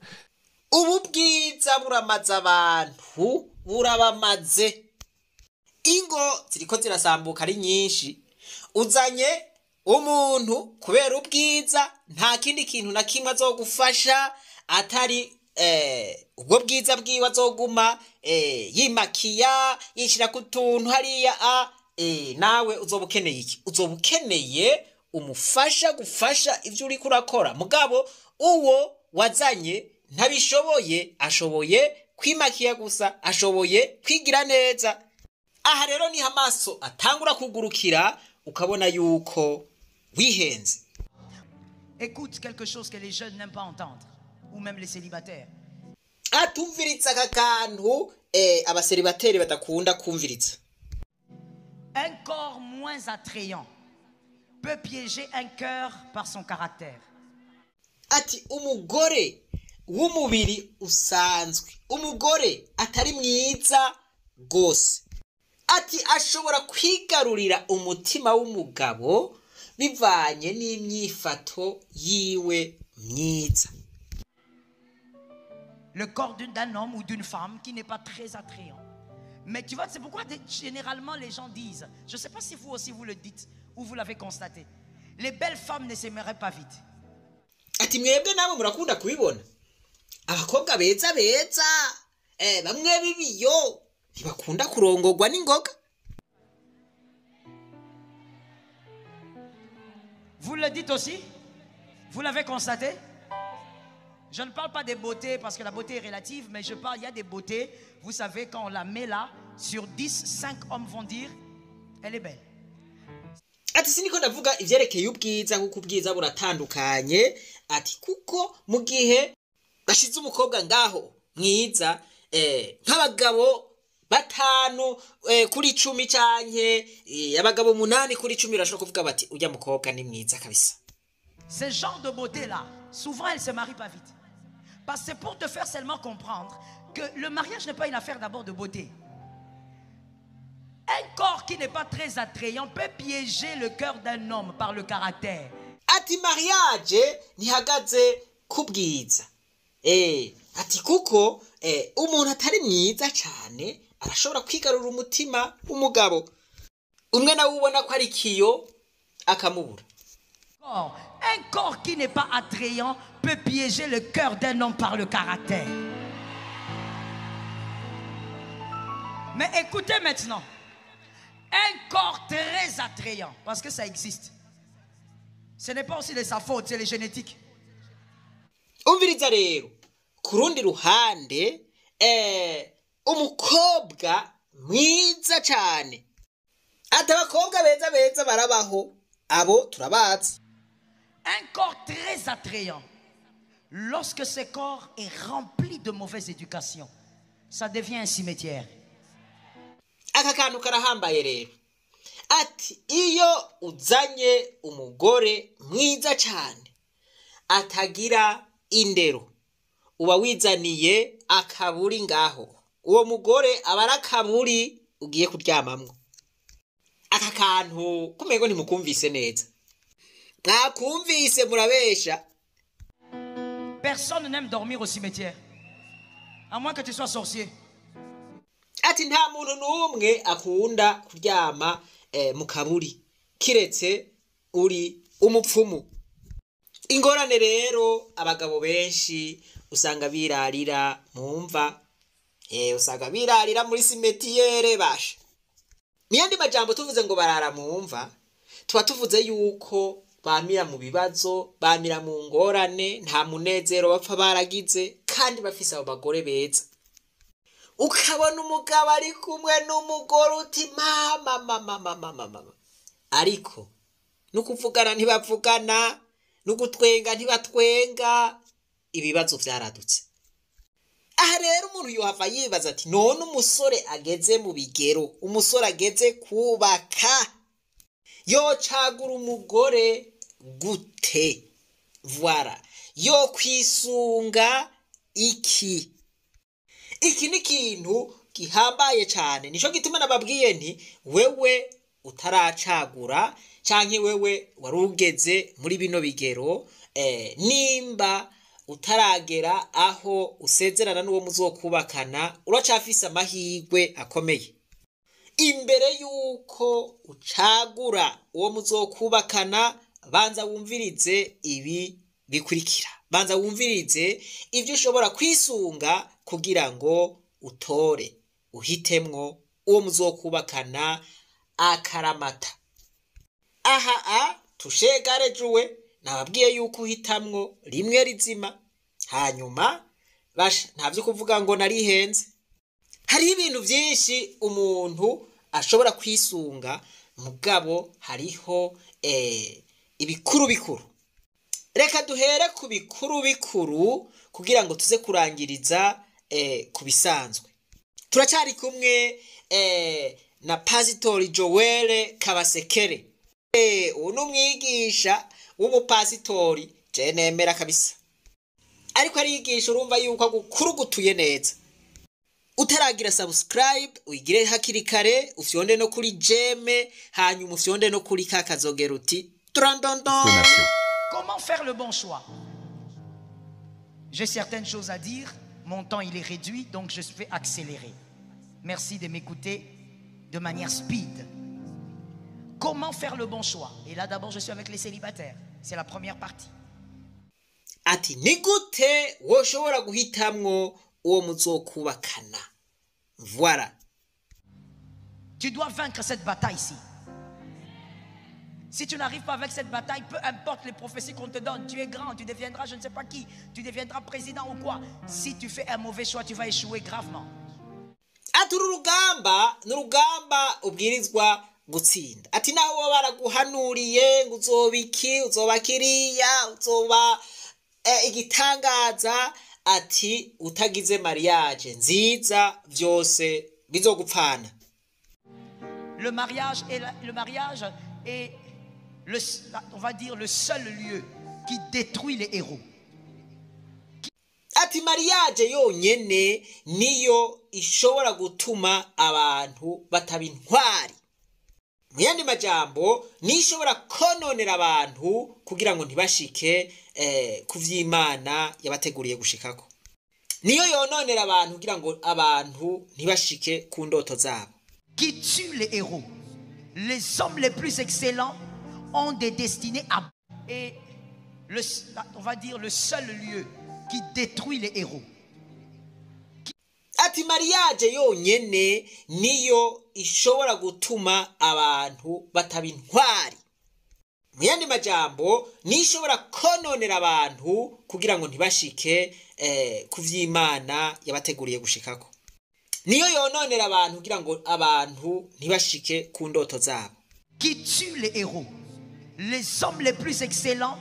Speaker 1: Ubu bwiza buramaze abantu burabamaze. Ingo ziriko zirasambuka ari nyinshi. Uzanye umuntu kubera ubwiza nta kindi kintu na kimwe azogufasha atari ubwo bwiza bwiwe azoguma yimakiya yishira ku tuntu hariya nawe uzobukeneye iki uzobukeneye umufasha gufasha ivyo uri kurakora mugabo uwo wazanye ntabishoboye ashoboye kwimakiya gusa ashoboye kwigira neza aha rero ni amaso atangura kugurukira ukabona yuko wihenze.
Speaker 9: Écoute quelque chose que les jeunes n'aiment pas entendre ou même les célibataires.
Speaker 1: Atumviritsa kakantu abaselibateri batakunda kumviritsa.
Speaker 9: Un corps moins attrayant peut piéger un cœur par son caractère.
Speaker 1: Ati umugore w'umubiri usanzwe umugore atari mwiza gose ati ashobora kwigarurira umutima w'umugabo bivanye n'imyifato yiwe myiza.
Speaker 9: Le corps d'un homme ou d'une femme qui n'est pas très attrayant. Mais tu vois, c'est pourquoi généralement les gens disent, je ne sais pas si vous aussi vous le dites ou vous l'avez constaté, les belles femmes ne s'aimeraient pas vite.
Speaker 1: Ati mwebwe nabo murakunda kubibona abakobwa beza bamwe bibiyo ntibakunda kurongorwa n'ingoga.
Speaker 9: Vous le dites aussi? Vous l'avez constaté? Je ne parle pas des beautés parce que la beauté est relative, mais je parle, il y a des beautés, vous savez, quand on la met là, sur 10, 5 hommes vont dire, elle est belle.
Speaker 1: Ati siniko ndavuga ivyerekeye ubwiza kuko ubwiza buratandukanye ati kuko mu gihe bashize umukobwa ngaho mwiza nk'abagabo 5 kuri 10 canke abagabo 8 kuri 10 rashobora kuvuga bati ujya mukobwa ni mwiza kabisa.
Speaker 9: Ce genre de beauté là, souvent elle se marie pas vite. Parce que c'est pour te faire seulement comprendre que le mariage n'est pas une affaire d'abord de beauté. Un corps qui n'est pas très attrayant peut piéger le cœur d'un homme par le caractère.
Speaker 1: Ati mariage ntihagaze kubwiza. Ati kuko umuntu atari mwiza cyane arashobora kwigarura umutima umugabo. Umwe nawe ubona ko ari kiyo akamubura.
Speaker 9: Un corps qui n'est pas attrayant peut piéger le cœur d'un homme par le caractère. Mais écoutez maintenant. Un corps très attrayant, parce que ça existe. Ce n'est pas aussi de sa faute, c'est les génétiques.
Speaker 1: Umviriza rero, kurundi ruhande, umukobwa mwiza cyane. Ati abakobwa beza barabaho, abo turabazi.
Speaker 9: Un corps très attrayant, lorsque ce corps est rempli de mauvaise éducation, ça devient un cimetière.
Speaker 1: Aka kantu karahambaye rero ati iyo uzanye umugore mwiza cyane atagira indero uba wizaniye akaburi ngaho uwo mugore aba arakaburi ugiye kuryamamwo. Aka kantu kumego ntimukumvise neza mwakumvise murabesha.
Speaker 9: Personne n'aime dormir au cimetière à moins que tu sois sorcier.
Speaker 1: Ati nta muntu n'umwe akunda kuryama mu kaburi kiretse uri umupfumu. Ingorane rero abagabo benshi usanga birarira mumva usanga birarira muri cimetière basha. Niyandi majambo tuvuze ngo barara mumva tuba tuvuze yuko bamira mu bibazo bamira mu ngorane nta munezero bapfa baragize kandi bafise abo bagore beza ukabona umugabo ari kumwe n'umugore uti mama ariko nukuvugana ntibavugana nugutwenga ntibatwenga ibibazo vyaradutse aha rero umuntu yohava yibaza ati none umusore ageze mu bigero umusore ageze kubaka yocagura umugore gute voilà yo kwisunga iki ni kintu gihambaye cyane nico gituma nababwiye nti wewe utaracagura canke wewe warugeze muri bino bigero nimba utaragera aho usezerana n'uwo muzokubakana uracafise amahirwe akomeye imbere yuko ucagura uwo muzokubakana banza wumvirize ibi bikurikira banza wumvirize ivyo ushobora kwisunga kugira ngo utore uhitemwo uwo muzokubakana akaramata aha tushegarejuwe nababwiye yuko uhitamwo rimwe rizima hanyuma basha ntavyo kuvuga ngo narihenze hari ibintu byinshi umuntu ashobora kwisunga mugabo hariho ibikuru bikuru reka duhere ku bikuru bikuru kugira ngo tuze kurangiriza ku bisanzwe turacyari kumwe na Pasitori Joel Kabasekere uno mwigisha w'umupasitori je nemera kabisa ariko arigisha urumva yuko agukurugutuye neza utaragira subscribe uyigire hakiri kare ufyonde no kuri jeme hanyuma ufyonde no kuri kakazogera uti
Speaker 9: Comment faire le bon choix? J'ai certaines choses à dire, mon temps il est réduit, donc je vais accélérer. Merci de m'écouter de manière speed. Comment faire le bon choix? Et là d'abord je suis avec les célibataires, c'est la première partie.
Speaker 1: Ati nigute woshobora guhitamwo uwo muzokubakana. Voilà.
Speaker 9: Tu dois vaincre cette bataille-ci. Si tu n'arrives pas avec cette bataille, peu importe les prophéties qu'on te donne, tu es grand, tu deviendras je ne sais pas qui, tu deviendras président ou quoi. Si tu fais un mauvais choix, tu vas échouer gravement.
Speaker 1: Ati n'urugamba ubwirizwa gutsinda. Ati naho baraguhanuriye ngo uzoba iki, uzoba kiriya, uzoba igitangaza, ati utagize mariage nziza byose bizogupfana.
Speaker 9: Le mariage est on va dire le seul lieu qui détruit les héros.
Speaker 1: Ati mariage yonyene niyo ishobora gutuma abantu bataba intwari. Mu yandi majambo ni ishobora kononera abantu kugira ngo ntibashike ku vy'Imana yabateguriye gushikako. Niyo yononera abantu kugira ngo abantu ntibashike ku ndoto zabo.
Speaker 9: Qui tue les héros. Les hommes les plus excellents ont des destinées à... Et on va dire le seul lieu qui détruit les héros.
Speaker 1: Ati mariage yonyene niyo ishobora gutuma abantu bataba intwari. Mu yandi majambo ni ishobora kononera abantu kugira ngo ntibashike ku vy'Imana yabateguriye gushikako. Niyo yononera abantu kugira ngo abantu ntibashike ku ndoto zabo.
Speaker 9: Qui tue les héros. Les hommes les plus excellents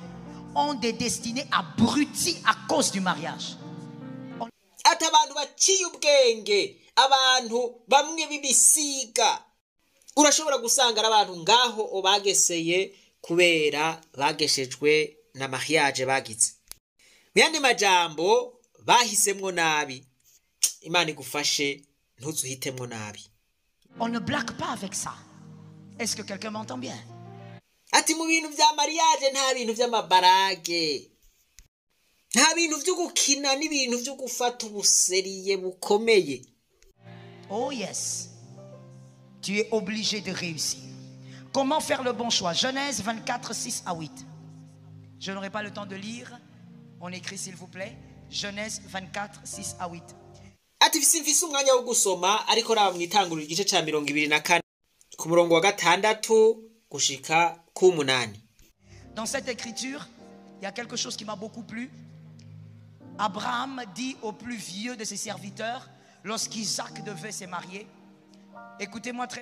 Speaker 9: ont des destinées abruties à cause du mariage.
Speaker 1: Ati abantu baciye ubwenge, abantu bamwe bibisiga. Urashobora gusanga abantu ngaho bageseye kubera bageshejwe na mariage bagize. Mu yandi majambo bahisemwo nabi. Imana igufashe ntuzuhitemwo nabi.
Speaker 9: On ne blague pas avec ça. Est-ce que quelqu'un m'entend bien?
Speaker 1: Ati mu bintu vya mariage nta bintu vy'amabarage. Nta bintu vyo gukina n'ibintu vyo gufata ubuseriye bukomeye.
Speaker 9: Oh yes. Tu es obligé de réussir. Comment faire le bon choix? Genèse 24, 6 à 8. Je n'aurai pas le temps de lire. On écrit s'il vous plaît. Genèse 24, 6 à 8.
Speaker 1: Ati mfise umwanya wo gusoma ariko raba mwitangurira igice ca 24 ku murongo wa 6 gushika ku 8.
Speaker 9: Dans cette écriture, il y a quelque chose qui m'a beaucoup plu. Abraham dit au plus vieux de ses serviteurs, lorsqu'Isaac devait se marier, écoutez-moi très bien.